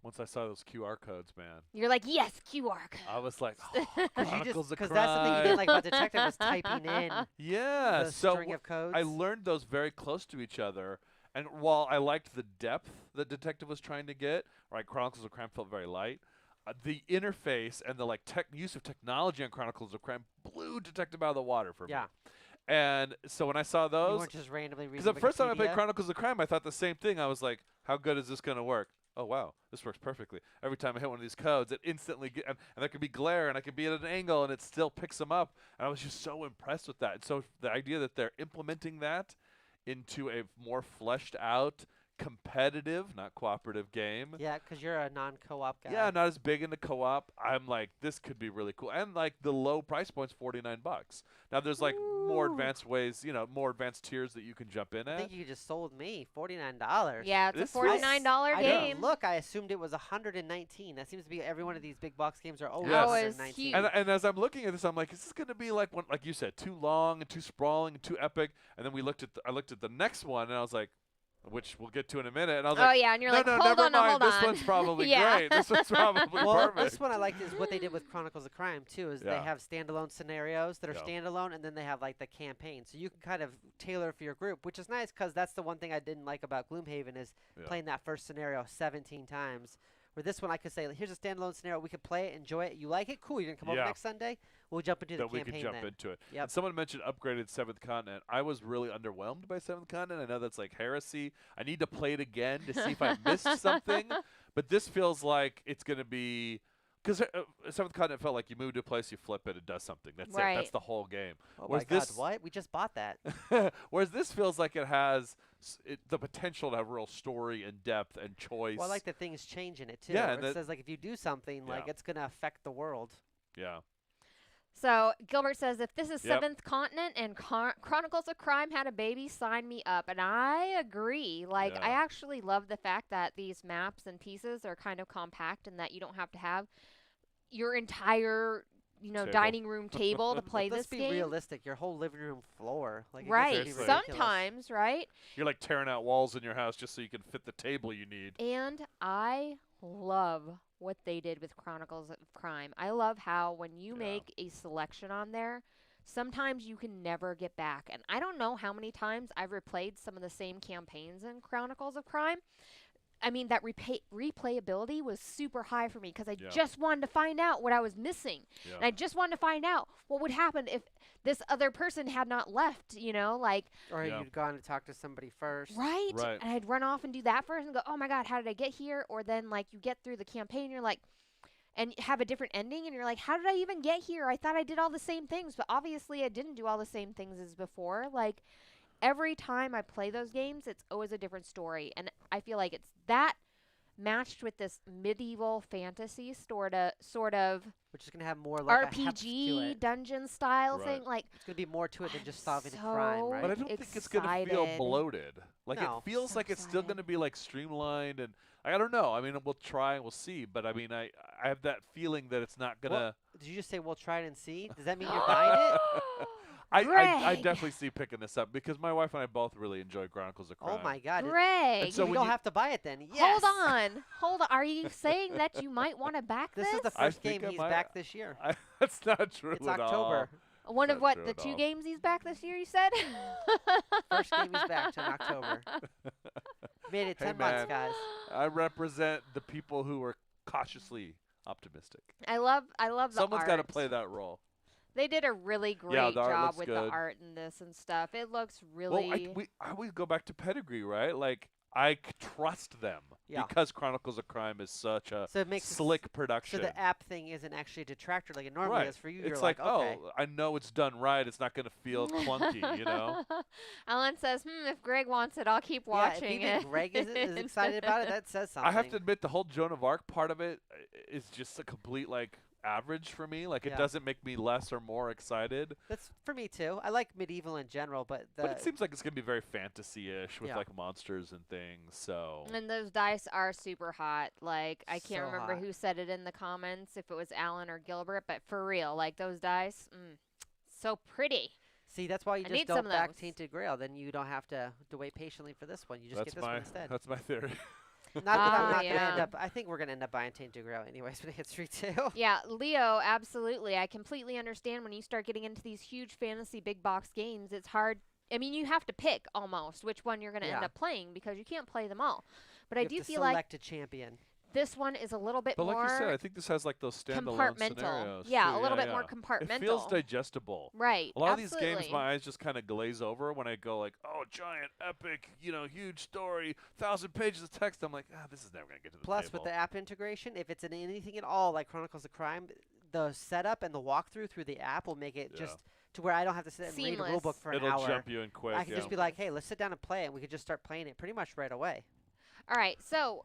Once I saw those QR codes, man, You're like, yes, QR code. I was like, oh, Chronicles of Because that's the thing you Crime. didn't like about Detective was typing in Yeah, the so string of codes. I learned those very close to each other. And while I liked the depth that Detective was trying to get, right, Chronicles of Crime felt very light. The interface and the use of technology on Chronicles of Crime blew Detective out of the water for Yeah. me. And so when I saw You those, weren't just randomly reading because the first time I played Wikipedia. Chronicles of Crime, I thought the same thing. I was like, how good is this going to work? Oh, wow, this works perfectly. Every time I hit one of these codes, it instantly and there could be glare, and I could be at an angle, and it still picks them up. And I was just so impressed with that. And so the idea that they're implementing that into a more fleshed out competitive, not cooperative game. Yeah, because you're a non-co-op guy. Yeah, not as big into co-op. I'm like, this could be really cool. And like the low price point's $49. Now there's like more advanced ways, more advanced tiers that you can jump in I at. think you just sold me $49. Yeah, it's This a feels- $49 I game. didn't look. I assumed it was 119. That seems to be every one of these big box games are always Yes. Oh, it's 119. huge. And as I'm looking at this, I'm like, is this going to be like one, like you said, too long and too sprawling and too epic? And then I looked at the next one, and I was like, which we'll get to in a minute. And I was Oh like, yeah, and you're no, like, no, hold never on, mind. hold This on. one's probably Yeah. great. This one's probably Well, perfect. this one I liked is what they did with Chronicles of Crime too. Is they Yeah. have standalone scenarios that are Yeah. standalone, and then they have like the campaign, so you can kind of tailor for your group, which is nice because that's the one thing I didn't like about Gloomhaven is Yeah. playing that first scenario 17 times. Where this one I could say, here's a standalone scenario, we could play it, enjoy it. You like it? Cool. You're gonna come over Yeah. next Sunday. We'll jump into the That we campaign can jump then. into it. Yep. And someone mentioned upgraded Seventh Continent. I was really underwhelmed by Seventh Continent. I know that's like heresy. I need to play it again to see if I missed something. But this feels like it's going to be because Seventh Continent felt like you move to a place, you flip it, it does something. That's it. Right. That's the whole game. Oh Whereas my God! this- What? We just bought that. Whereas this feels like it has the potential to have real story and depth and choice. Well, I like the things change in it too. Yeah, where and it that- says like if you do something, like Yeah. it's gonna affect the world. Yeah. So Gilbert says, if this is Yep. Seventh Continent and Chronicles of Crime had a baby, sign me up. And I agree. Like, I Yeah. actually love the fact that these maps and pieces are kind of compact and that you don't have to have your entire, Table. dining room table to play Let's this be game. realistic. Your whole living room floor, like it gets Right. pretty Seriously. ridiculous. Sometimes, right? You're like tearing out walls in your house just so you can fit the table you need. And I love what they did with Chronicles of Crime. I love how when you Yeah. make a selection on there, sometimes you can never get back. And I don't know how many times I've replayed some of the same campaigns in Chronicles of Crime. I mean, that replayability was super high for me because I Yeah. just wanted to find out what I was missing. Yeah. And I just wanted to find out what would happen if this other person had not left, like, Or Yeah. you'd gone to talk to somebody first. right? Right. And I'd run off and do that first and go, oh my God, how did I get here? Or then, like, you get through the campaign, you're like, and have a different ending, and you're like, how did I even get here? I thought I did all the same things, but obviously I didn't do all the same things as before. Like, every time I play those games, it's always a different story. And I feel like it's that matched with this medieval fantasy sort of Which is gonna have more like a heft to RPG it. dungeon style Right. thing. Like, It's gonna be more to it than I'm just solving a crime, so right? But I don't think it's going to feel excited. bloated. Like No. it feels So like it's still excited. going to be like streamlined and I don't know. I mean, we'll try and we'll see, but I mean, I have that feeling that it's not going to Did you just say we'll try it and see? Does that mean you're buying it? I Greg. definitely see picking this up because my wife and I both really enjoy Chronicles of Crime. Oh my God! Greg. And so we when don't you- have to buy it then. Yes. Hold on. Are you saying that you might want to back This this? is the I first think game I he's might- back this year. That's not true It's at October. One of not what, true the at 2 all. games he's back this year, you said? First game he's back to in October. Made it Hey, 10 months, man. guys. all. I represent the people who are cautiously optimistic. I love the Someone's got to art. play that role. They did a really great the art job looks with good. the art in this and stuff. It looks really Well, I always go back to pedigree, right? Like I trust them Yeah. because Chronicles of Crime is such a So it makes it slick So production. the app thing isn't actually a detractor like it normally right. is for you. It's You're like, okay. oh, I know it's done right. It's not going to feel clunky, you know? Alan says, if Greg wants it, I'll keep Yeah, watching if even it. Greg is excited about it, that says something. I have to admit, the whole Joan of Arc part of it is just a complete like average for me. Like Yeah. it doesn't make me less or more excited. That's for me too. I like medieval in general, but But it seems like it's going to be very fantasy-ish with Yeah. like monsters and things. So And those dice are super hot. Like, I can't So remember hot. who said it in the comments, if it was Alan or Gilbert, but for real, like those dice, so pretty. see, that's why you I just need don't some of back those. Tainted Grail. Then you don't have to wait patiently for this one. You just that's get this one my instead. that's my theory. Not that I'm not yeah. gonna end up. I think we're gonna end up buying Tainted Grail anyways when it hits retail. Yeah, Leo, absolutely. I completely understand when you start getting into these huge fantasy big box games, it's hard. I mean, you have to pick almost which one you're going to end Yeah. up playing because you can't play them all. But You I have do to feel like select a champion. this one is a little bit But like more you said, I think this has like those standalone compartmental. scenarios. Yeah, too. a little bit yeah. more It compartmental. feels digestible. Right. A lot absolutely. of these games, my eyes just kind of glaze over when I go like, "Oh, giant, epic, huge story, 1,000 pages of text." I'm like, this is never gonna get to the Plus, table. with the app integration, if it's in anything at all like Chronicles of Crime, the setup and the walkthrough through the app will make it Yeah. just to where I don't have to sit and read a rule Seamless. book for an It'll hour. jump you in quick. I can yeah. just be like, hey, let's sit down and play it. And we could just start playing it pretty much right away. All right, so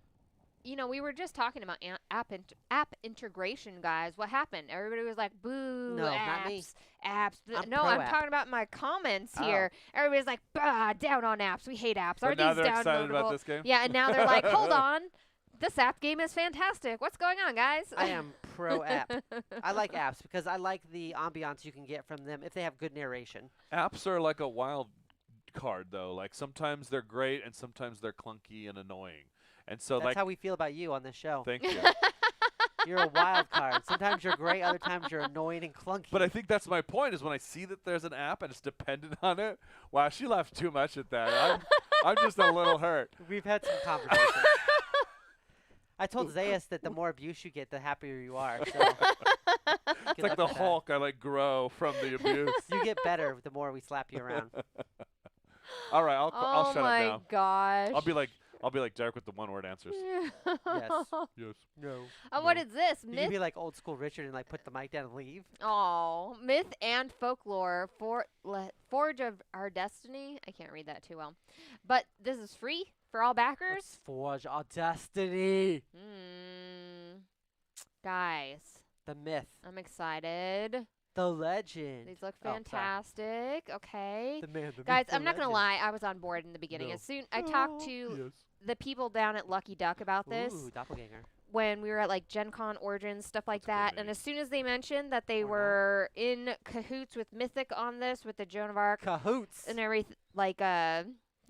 we were just talking about app integration, guys. What happened? Everybody was like, "Boo, No, apps, not me. apps." I'm No, pro I'm app. talking about my comments Oh. here. Everybody's like, "Bah, down on apps. We hate apps. But Are now these they're excited about downloadable?" this game? Yeah, and now they're like, "Hold on, this app game is fantastic. What's going on, guys?" I am pro app. I like apps because I like the ambiance you can get from them if they have good narration. Apps are like a wild card, though. Like, sometimes they're great and sometimes they're clunky and annoying. And so, That's like, how we feel about you on this show. thank you. You're a wild card. Sometimes you're great, other times you're annoying and clunky. But I think that's my point, is when I see that there's an app and it's dependent on it. Wow, she laughed too much at that. I'm just a little hurt. We've had some conversations. I told Zayas that the more abuse you get, the happier you are. So It's like the Hulk. I like grow from the abuse. You get better the more we slap you around. All right, I'll shut up now. Oh my gosh. I'll be like Derek with the one-word answers. Yes. Yes. No. What is this? You can Myth? be like old school Richard and like put the mic down and leave. Oh, myth and folklore for Forge of Our Destiny. I can't read that too well, but this is free for all backers. Let's forge our destiny. Guys, The myth. I'm excited. The legend. These look Oh, sorry. fantastic. Okay. The man, the Guys, myth, the I'm not going to legend. lie. I was on board in the beginning. No. As soon I talked to Yes. the people down at Lucky Duck about this Ooh, doppelganger. when we were at like Gen Con Origins, stuff like That's a that. good And name. as soon as they mentioned that they Or not. were in cahoots with Mythic on this, with the Joan of Arc Cahoots. and everything, like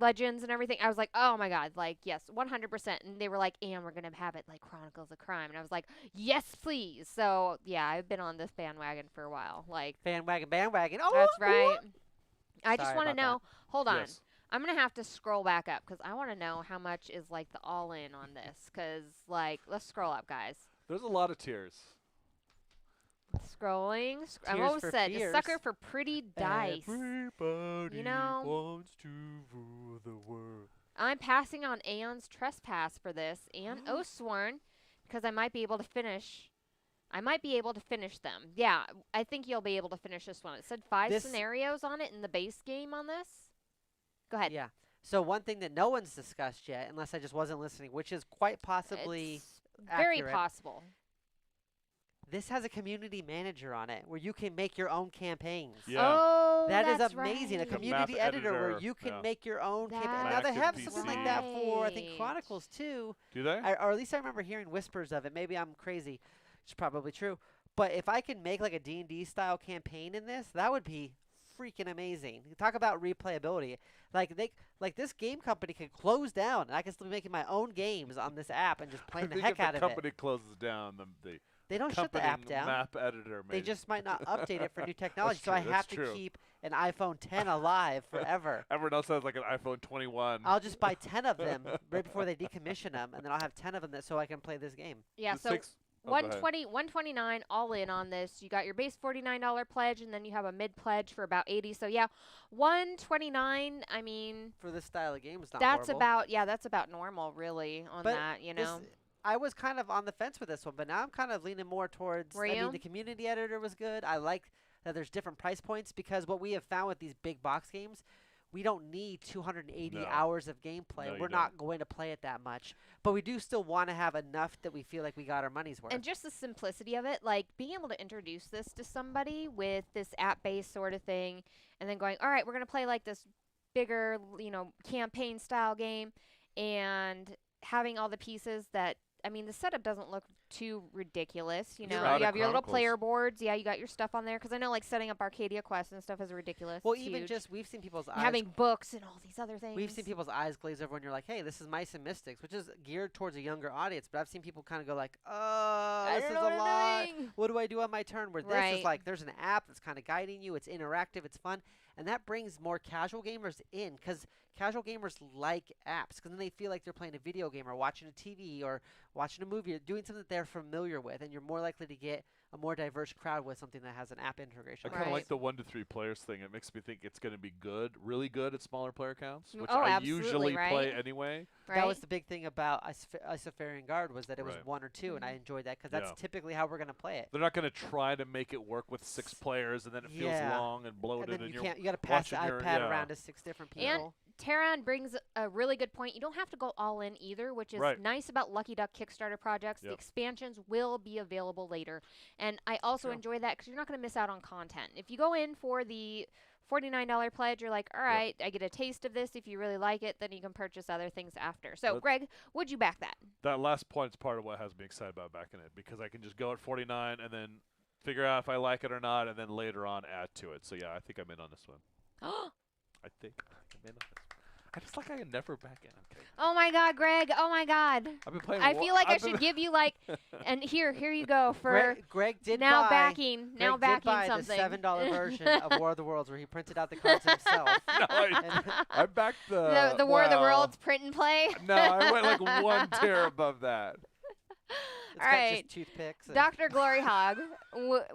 Legends and everything, I was like, oh my god, like yes, 100%. And they were like, and we're gonna have it like Chronicles of Crime, and I was like, yes, please. So yeah, I've been on this bandwagon for a while. Like Bandwagon. Oh, that's right. I just Sorry want to about know. Hold on. Yes. I'm gonna have to scroll back up because I want to know how much is like the all-in on this. Because like, let's scroll up, guys. There's a lot of tears. Scrolling. I Tears almost for said a fears. sucker for pretty dice. Everybody You know- wants to rule the world. I'm passing on Aeon's Trespass for this and Oathsworn because I might be able to finish. I might be able to finish them. Yeah, I think you'll be able to finish this one. It said 5 This- scenarios on it in the base game on this. Go ahead. Yeah. So one thing that no one's discussed yet, unless I just wasn't listening, which is quite possibly It's very accurate. possible. This has a community manager on it where you can make your own campaigns. Yeah. Oh, That is that's amazing. Right. A community map editor where editor, you can yeah. make your own campaign. That's Now they have Active something like PC. that for I think right. Chronicles too. Do they? Or at least I remember hearing whispers of it. Maybe I'm crazy. It's probably true. But if I can make like a D&D style campaign in this, that would be freaking amazing. Talk about replayability. Like this game company can close down and I can still be making my own games on this app and just I playing the think heck if out the of it. company closes down, the They don't shut the app down. map editor. They just might not update it for new technology. So true, I that's have to true. keep an iPhone 10 alive forever. Everyone else has like an iPhone 21. I'll just buy 10 of them right before they decommission them, and then I'll have 10 of them so I can play this game. Yeah, This so takes- oh, go ahead. 129 all in on this. You got your base $49 pledge, and then you have a mid pledge for about 80. So yeah, 129. I mean, For this style of game, it's not that's horrible. that's about normal, really, on But that. You This- know. I was kind of on the fence with this one, but now I'm kind of leaning more towards. Were I you? mean, the community editor was good. I like that there's different price points because what we have found with these big box games, we don't need 280 No. hours of gameplay. No, you We're not going to play it that much, but we do still want to have enough that we feel like we got our money's worth. And just the simplicity of it, like being able to introduce this to somebody with this app-based sort of thing, and then going, all right, we're going to play like this bigger, campaign style game, and having all the pieces that, I mean, the setup doesn't look too ridiculous, you You're know. right. You have your little Chronicles. player boards. Yeah, you got your stuff on there. Because I know, like, setting up Arcadia Quest and stuff is ridiculous. well, It's even huge. just we've seen people's And eyes. having books and all these other things. We've seen people's eyes glaze over when you're like, "Hey, this is Mice and Mystics," which is geared towards a younger audience. But I've seen people kind of go like, "Oh, I this don't is know a what I'm lot. doing." What do I do on my turn?" Where this Right. is like, there's an app that's kind of guiding you. It's interactive. It's fun, and that brings more casual gamers in because casual gamers like apps because then they feel like they're playing a video game or watching a TV or watching a movie or doing something that they're familiar with, and you're more likely to get a more diverse crowd with something that has an app I integration. kind of Right. like the 1 to 3 players thing. It makes me think it's going to be good, really good at smaller player counts, which Oh, I absolutely, usually play right? anyway. Right? That was the big thing about Isofarian Guard was that it was Right. 1 or 2, and I enjoyed that because that's Yeah. typically how we're going to play it. They're not going to try to make it work with 6 players, and then it feels Yeah. long and bloated, And then you're you got to pass the watching your- iPad yeah. around to 6 different And people. Taran brings a really good point. You don't have to go all in either, which is Right. nice about Lucky Duck Kickstarter projects. The Yep. expansions will be available later. And I also True. enjoy that because you're not going to miss out on content. If you go in for the $49 pledge, you're like, all right, I get a taste of this. If you really like it, then you can purchase other things after. So, But- Greg, would you back that? That last point's part of what has me excited about backing it, because I can just go at 49 and then figure out if I like it or not, and then later on add to it. So yeah, I think I'm in on this one. I think I'm in on this one. I just like I can never back in. Okay. Oh my God, Greg. Oh my God. I've been playing. I feel like I I've been- should give you like, and here you go for Greg did now buy, backing, now Greg did backing buy something. the $7 version of War of the Worlds where he printed out the cards himself. No, I backed the War of the well, Worlds print and play. No, I went like one tier above that. It's All got right. just toothpicks. and- Dr. Gloryhogg,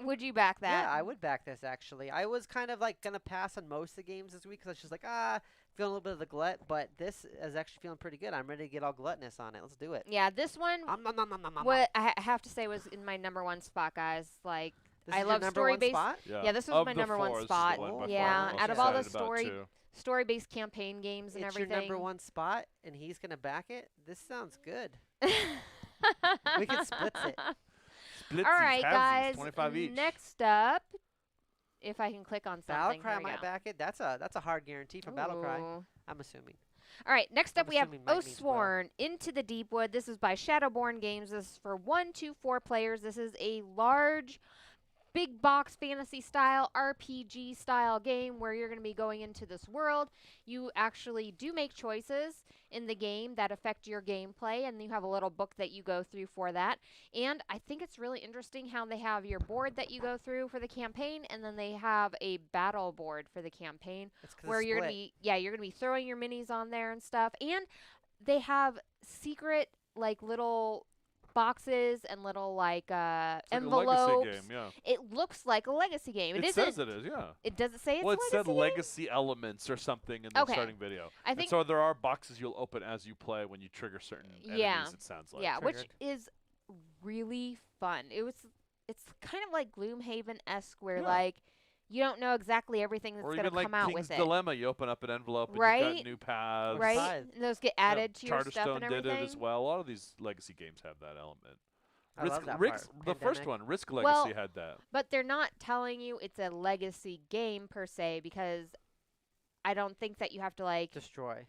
would you back that? Yeah, I would back this actually. I was kind of like gonna pass on most of the games this week because I was just like, feeling a little bit of the glut, but this is actually feeling pretty good. I'm ready to get all gluttonous on it. Let's do it. Yeah, this one, Nom, nom, nom, nom, nom, nom. what I have to say was in my number 1 spot, guys. Like, This I is your love number one story-based- spot? Yeah, this was Of my the number 1 four, this is spot. the one by far Yeah, I'm most out of all the excited about, story-based campaign games and It's everything. your number 1 spot, and he's gonna back it. This sounds good. We can split it. Splitsies, All right, halvesies, guys. 25 each. Next up, if I can click on something. Battlecry here we might go. back it. That's a hard guarantee from Battlecry. Ooh. I'm assuming. All right, next up I'm we have assuming might means well. Oathsworn, Into the Deepwood. This is by Shadowborne Games. This is for 1 to 4 players. This is a large, big box fantasy style, RPG style game where you're going to be going into this world. You actually do make choices in the game that affect your gameplay, and you have a little book that you go through for that. And I think it's really interesting how they have your board that you go through for the campaign, and then they have a battle board for the campaign It's 'cause where it's you're gonna split. you're gonna be throwing your minis on there and stuff, and they have secret like little boxes and little like It's like envelopes. a legacy game, yeah. It looks like a legacy game. It isn't. says it is, yeah. It does it say it's Well, it legacy said game? legacy elements or something in the Okay. starting video. I And think so there are boxes you'll open as you play when you trigger certain Yeah. enemies, it sounds like. yeah, which Triggered. is really fun. It's kind of like Gloomhaven-esque where Yeah. like you don't know exactly everything that's Or gonna even like come out King's with Dilemma, you open up an envelope and you've Right? got new paths. right? Five. And those get Yeah, added to your stuff Charterstone and did everything. it as well. A lot of these legacy games have that element. I love that Risk's, part. the first Pandemic. one, Risk Legacy Well, had that. But they're not telling you it's a legacy game per se because I don't think that you have to like Destroy.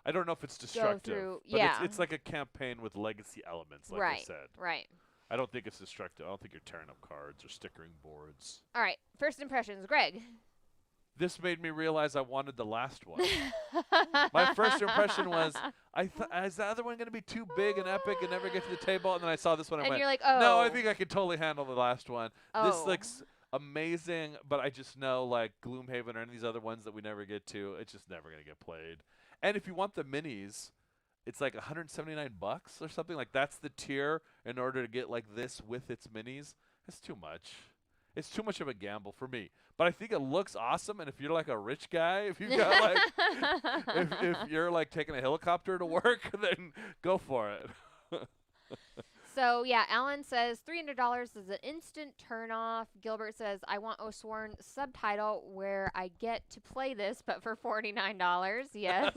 I don't know if it's destructive, through- but yeah. it's like a campaign with legacy elements, like I Right. said. right. I don't think it's destructive. I don't think you're tearing up cards or stickering boards. All right, first impressions, Greg. This made me realize I wanted the last one. My first impression was, is the other one going to be too big and epic and never get to the table? And then I saw this one and and went, you're like, oh, no, I think I can totally handle the last one. This Oh. looks amazing, but I just know like Gloomhaven or any of these other ones that we never get to, it's just never going to get played. And if you want the minis, it's like $179 or something. Like that's the tier in order to get like this with its minis. It's too much. It's too much of a gamble for me. But I think it looks awesome. And if you're like a rich guy, if you've got like, if you're like taking a helicopter to work, then go for it. So yeah, Alan says $300 is an instant turn off. Gilbert says I want Oathsworn subtitle where I get to play this, but for $49. Yes,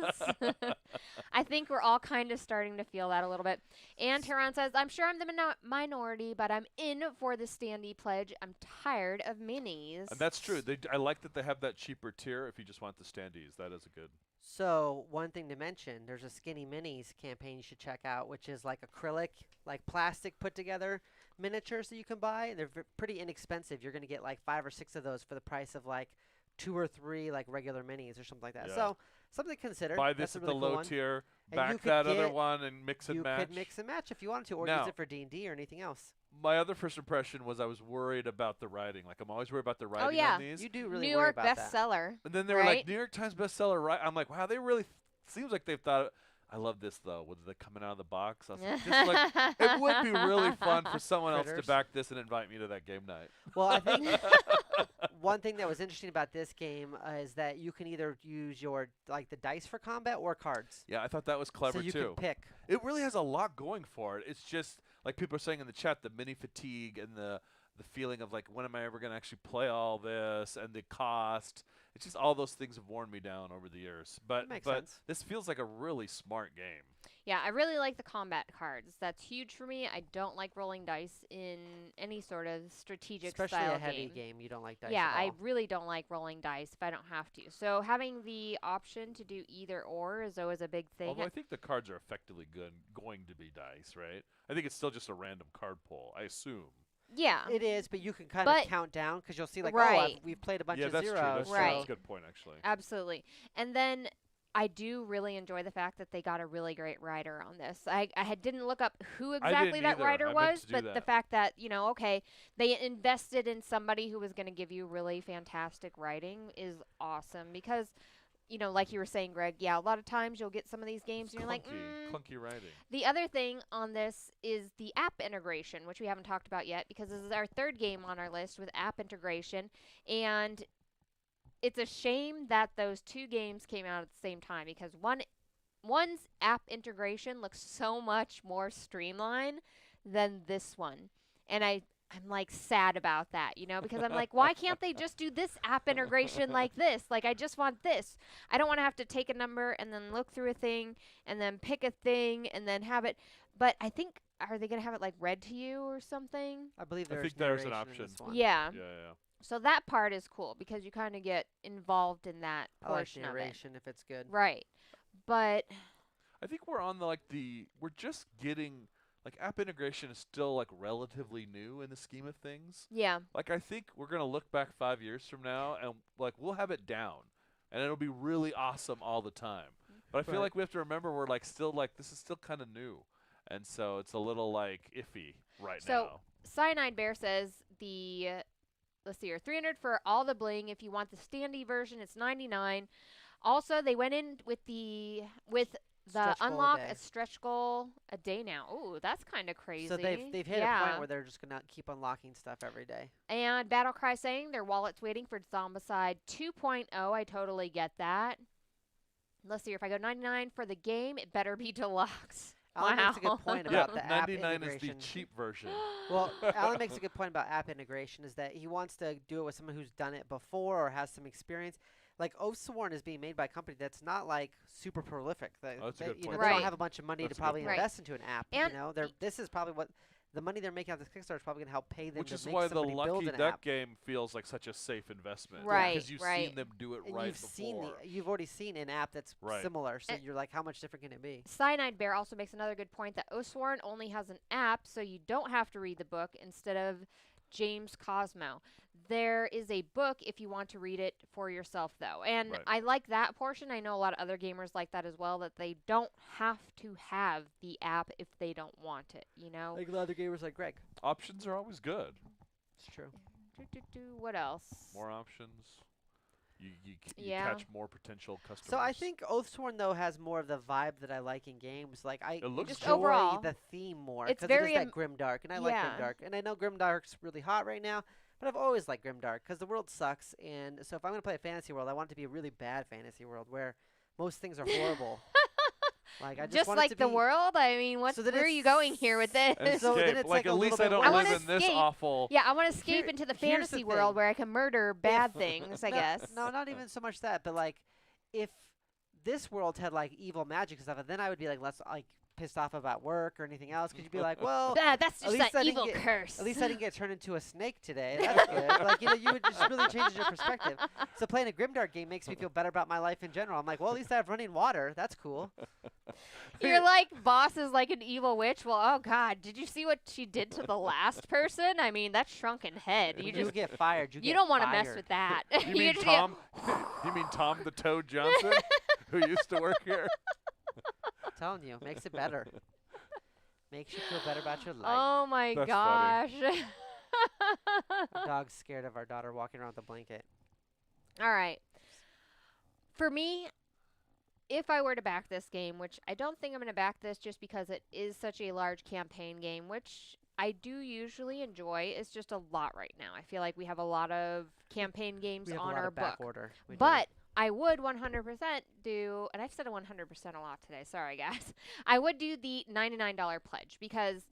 I think we're all kind of starting to feel that a little bit. And Tehran says I'm sure I'm the minority, but I'm in for the standee pledge. I'm tired of minis. And that's true. I like that they have that cheaper tier if you just want the standees. That is a good. So one thing to mention, there's a Skinny Minis campaign you should check out, which is like acrylic, like plastic put together miniatures that you can buy. They're pretty inexpensive. You're going to get like 5 or 6 of those for the price of like 2 or 3 like regular minis or something like that. Yeah. So something to consider. Buy That's this a at really the cool low one. tier, And you back could that other get- one, and mix and You match. could mix and match if you wanted to, or Now- use it for D&D or anything else. My other first impression was I was worried about the writing. Like I'm always worried about the writing yeah. on these. You do really New worry York about that. bestseller. And then they were like right? New York Times bestseller, right? I'm like, wow, they really seems like they've thought. I love this though. With the coming out of the box, I was like, this it would be really fun for someone else Critters. to back this and invite me to that game night. Well, I think one thing that was interesting about this game is that you can either use your like the dice for combat or cards. Yeah, I thought that was clever so you too. can pick. It really has a lot going for it. It's just like people are saying in the chat, the mini fatigue and the the feeling of like, when am I ever going to actually play all this, and the cost. It's just all those things have worn me down over the years. But makes sense. this feels like a really smart game. Yeah, I really like the combat cards. That's huge for me. I don't like rolling dice in any sort of strategic Especially style a heavy game, you don't like dice Yeah, at I all. really don't like rolling dice if I don't have to. So having the option to do either or is always a big thing. Although I think the cards are effectively going to be dice, right? I think it's still just a random card pull, I assume. Yeah. It is, but you can kind But- of count down because you'll see like, Right. we've played a bunch Yeah, of that's true. zeros. That's, so- true. Right. That's a good point, actually. Absolutely. And then I do really enjoy the fact that they got a really great writer on this. I didn't look up who exactly didn't that either. writer I meant was, to do but the that. fact that, okay, they invested in somebody who was going to give you really fantastic writing is awesome because, like you were saying, Greg, yeah, a lot of times you'll get some of these games and you're like, clunky writing. The other thing on this is the app integration, which we haven't talked about yet because this is our third game on our list with app integration. And it's a shame that those two games came out at the same time because one's app integration looks so much more streamlined than this one. And I'm like sad about that, because I'm like, why can't they just do this app integration like this? Like, I just want this. I don't want to have to take a number and then look through a thing and then pick a thing and then have it. But I think, are they going to have it like read to you or something? I believe I there's think there's an narration in option. this one. Yeah. Yeah. So that part is cool because you kind of get involved in that I like portion of it. narration if it's good. Right. But I think we're on we're just getting, app integration is still, relatively new in the scheme of things. yeah. I think we're going to look back 5 years from now and, we'll have it down. And it'll be really awesome all the time. But I feel Right. like we have to remember we're, still, this is still kind of new. And so it's a little, iffy right So now. Cyanide Bear says let's see here, 300 for all the bling. If you want the standee version, it's 99. Also, they went in with the Stretch goal a unlock day. a stretch goal a day now. Ooh, that's kind of crazy. So they've hit a yeah. point where they're just gonna keep unlocking stuff every day. And Battlecry saying their wallet's waiting for Zombicide 2.0. I totally get that. Let's see, if I go 99 for the game, it better be deluxe. Alan makes a Wow. good point Yeah, about the app 99 is integration. the cheap version. Well, Alan makes a good point about app integration is that he wants to do it with someone who's done it before or has some experience. Like Oathsworn is being made by a company that's not super prolific. That's a good point. They Right. don't have a bunch of money That's to a good probably point. invest into an app. And This is probably what the money they're making out of this Kickstarter is probably going to help pay them Which to is make why the somebody build Lucky an Duck app. game feels like such a safe investment. Right, Because you've right. seen them do it And right you've before. you've already seen an app that's Right. similar, so And- you're like, how much different can it be? Cyanide Bear also makes another good point that Oathsworn only has an app, so you don't have to read the book instead of James Cosmo. There is a book if you want to read it for yourself, though. And Right. I like that portion. I know a lot of other gamers like that as well, that they don't have to have the app if they don't want it, Like other gamers like Greg. Options are always good. It's true. What else? More options. You Yeah. catch more potential customers. So I think Oathsworn though has more of the vibe that I like in games. Like I looks Just enjoy overall, the theme more it's because very it is that grimdark, and I like yeah. grimdark. And I know grimdark's really hot right now, but I've always liked grimdark because the world sucks. And so if I'm gonna play a fantasy world, I want it to be a really bad fantasy world where most things are horrible. Like I just want it like to the be, world. I mean, So that where are it's you going here with this? Escape. So then it's like at a least little I bit don't I wanna live in this escape. awful. Yeah, I want to escape Here- into the here's the fantasy world thing. where I can murder bad things, I No, guess. No, not even so much that, but like if this world had like evil magic and stuff, then I would be like less pissed off about work or anything else because you'd be like, well, That's at just least I an didn't evil get- curse. at least I didn't get turned into a snake today. That's good. Like you would just really change your perspective. So playing a grimdark game makes me feel better about my life in general. I'm like, well, at least I have running water. That's cool. You're like, boss is like an evil witch. Well, oh God, did you see what she did to the last person? I mean, that shrunken head. When You you just get fired. you don't want to mess with that. You mean just get- Tom? You mean Tom the Toad Johnson, who used to work here? I'm telling you, makes it better. Makes you feel better about your life. Oh my That's gosh. Our dog's scared of our daughter walking around with a blanket. All right. For me, if I were to back this game, which I don't think I'm going to back this just because it is such a large campaign game, which I do usually enjoy, it's just a lot right now. I feel like we have a lot of campaign games We have on a lot our of book. back order. We do. But I would 100% do, and I've said a 100% a lot today, sorry guys. I would do the $99 pledge because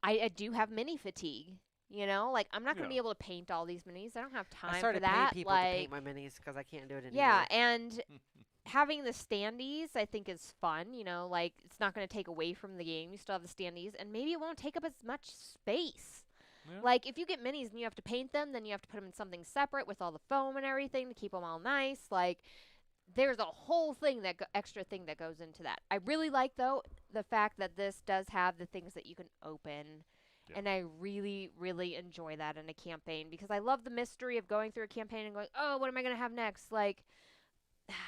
I do have mini fatigue. You know, like I'm not going to Yeah. be able to paint all these minis. I don't have time I for started paying that. people like, to paint my minis because I can't do it anymore. yeah, and having the standees, I think, is fun. You know, like it's not going to take away from the game. You still have the standees, and maybe it won't take up as much space. Yeah. Like if you get minis and you have to paint them, then you have to put them in something separate with all the foam and everything to keep them all nice. Like there's a whole thing extra thing that goes into that. I really like though the fact that this does have the things that you can open. Yeah. And I really, really enjoy that in a campaign because I love the mystery of going through a campaign and going, oh, what am I going to have next? Like,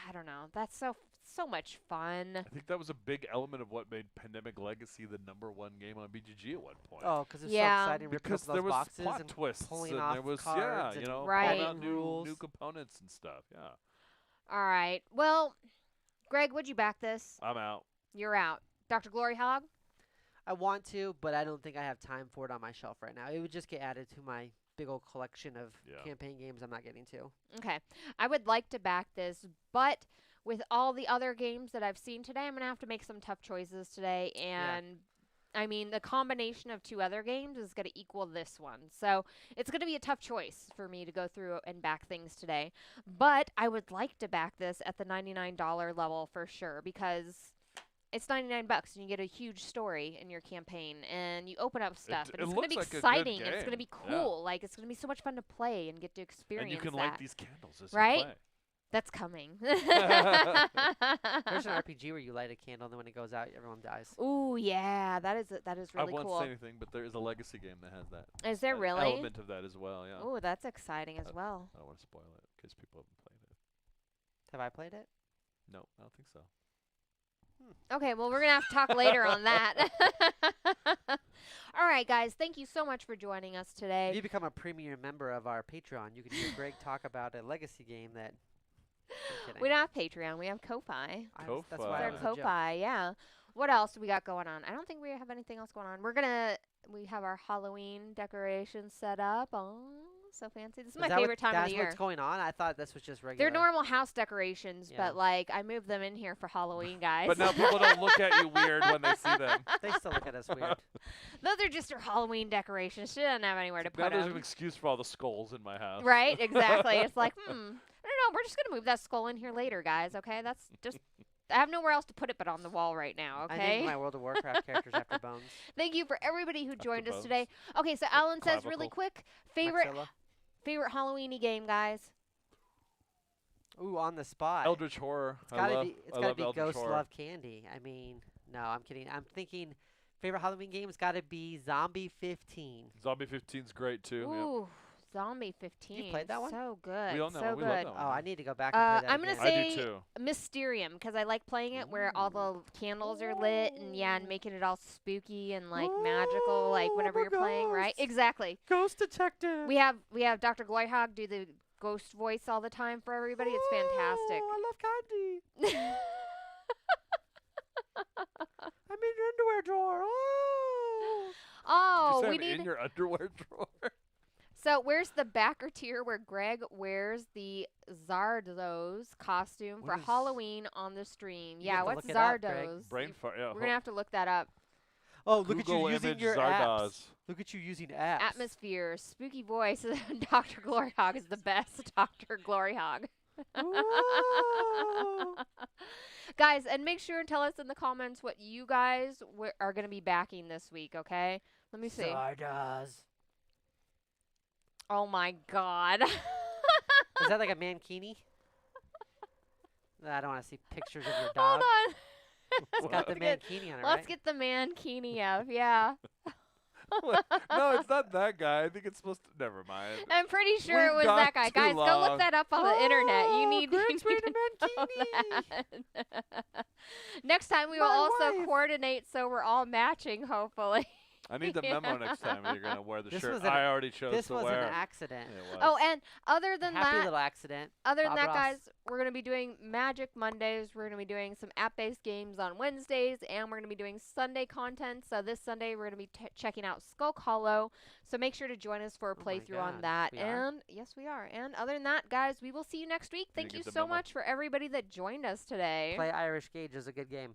I don't know. That's so much fun. I think that was a big element of what made Pandemic Legacy the #1 game on BGG at one point. Oh, because it's Yeah. so exciting ripping because open there those was boxes plot and twists pulling and off there was cards and Right. pulling out rules. new components and stuff. Yeah, All right. Well, Greg, would you back this? I'm out. You're out. DrGloryhogg? I want to, but I don't think I have time for it on my shelf right now. It would just get added to my big old collection of Yeah. campaign games I'm not getting to. Okay. I would like to back this, but with all the other games that I've seen today, I'm going to have to make some tough choices today. And I mean, the combination of two other games is going to equal this one. So it's going to be a tough choice for me to go through and back things today. But I would like to back this at the $99 level for sure because it's $99 and you get a huge story in your campaign and you open up stuff and it it's going to be looks like a good exciting and it's going to be game. Yeah. cool. Like it's going to be so much fun to play and get to experience And you can that. light these candles as Right? you play. That's coming. There's an RPG where you light a candle and then when it goes out, everyone dies. Ooh, yeah, that is really I won't cool. say anything, but there is a Legacy game that has that. Is there an really? element of that as well? Yeah. Ooh, that's exciting as well. I don't want to spoil it in case people haven't played it. Have I played it? No, I don't think so. Okay, well, we're going to have to talk later on that. All right, guys, thank you so much for joining us If today. you become a premier member of our Patreon, you can hear Greg talk about a legacy game that... I'm kidding. We don't have Patreon. We have Ko-Fi. That's Ko-Fi. why Our it was a joke. Ko-Fi, yeah. What else do we got going on? I don't think we have anything else going on. We have our Halloween decorations set up. Oh, so fancy. This is my favorite time of the year. That's what's going on? I thought this was just regular. They're normal house decorations, Yeah. but like I moved them in here for Halloween, guys. But now people don't look at you weird when they see them. They still look at us weird. Those are just our Halloween decorations. She doesn't have anywhere to Now put there's an them. excuse for all the skulls in my house. Right? Exactly. It's like, I don't know. We're just gonna move that skull in here later, guys. Okay? That's just. I have nowhere else to put it but on the wall right now. I Okay. named my World of Warcraft characters after bones. Thank you for everybody who joined us bones. today. Okay, so Alan says really clavicle. quick, favorite Maxilla. Halloweeny game, guys. Ooh, on the spot. Eldritch Horror. It's gotta be. It's I gotta love be Eldritch Ghost Horror. Love Candy. I mean, no, I'm kidding. I'm thinking favorite Halloween game's gotta be Zombie 15. Zombie 15's great too. Yep. Ooh, Zombie 15. played that one? So good. We own that so one. We good. love that one. Oh, I need to go back and play that I'm gonna again. say- I do too. Mysterium, because I like playing it where all the candles are lit and and making it all spooky and like magical, like Oh, whenever I'm a you're playing, right? ghost. Exactly. Ghost Detective. We have DrGloryhogg do the ghost voice all the time for everybody. It's fantastic. Oh, I love candy. I'm in your underwear drawer. Oh. Oh, Did you we say I'm in need. your underwear drawer. So where's the backer tier where Greg wears the Zardoz costume What for is- Halloween on the stream? You Yeah, have to what's look it up, Greg. Zardoz? Brain fart. Yeah. We're gonna have to look that up. Oh, look at you Google using image your Zardoz. apps. Look at you using apps. Atmosphere, spooky voice. DrGloryhogg is the best. DrGloryhogg. Ooh. Guys, and make sure and tell us in the comments what you guys are going to be backing this week, okay? Let me see. Zardoz. Oh my god. Is that like a mankini? I don't want to see pictures of your Hold dog. on. It's got the Let's get- mankini on it, Let's right? get the mankini up, yeah. No, it's not that guy. I think it's supposed to. Never mind. I'm pretty sure it We've was that gone guy. too Guys, go long. look that up on the internet. You need, Greg's you need wearing to a mankini. know that. Next time we will My also wife. coordinate so we're all matching, hopefully. I need the memo next time you're gonna wear the This shirt was an- I already chose This to was wear. an accident. It was. Oh, and other than Happy that, little accident. Other than Bob that, Ross. guys, we're going to be doing Magic Mondays. We're going to be doing some app-based games on Wednesdays, and we're going to be doing Sunday content. So this Sunday, we're going to be checking out Skulk Hollow. So make sure to join us for a Oh my playthrough on God, that. we are? And yes, we are. And other than that, guys, we will see you next week. We Thank didn't you get the so memo. much for everybody that joined us today. Play Irish Gauge is a good game.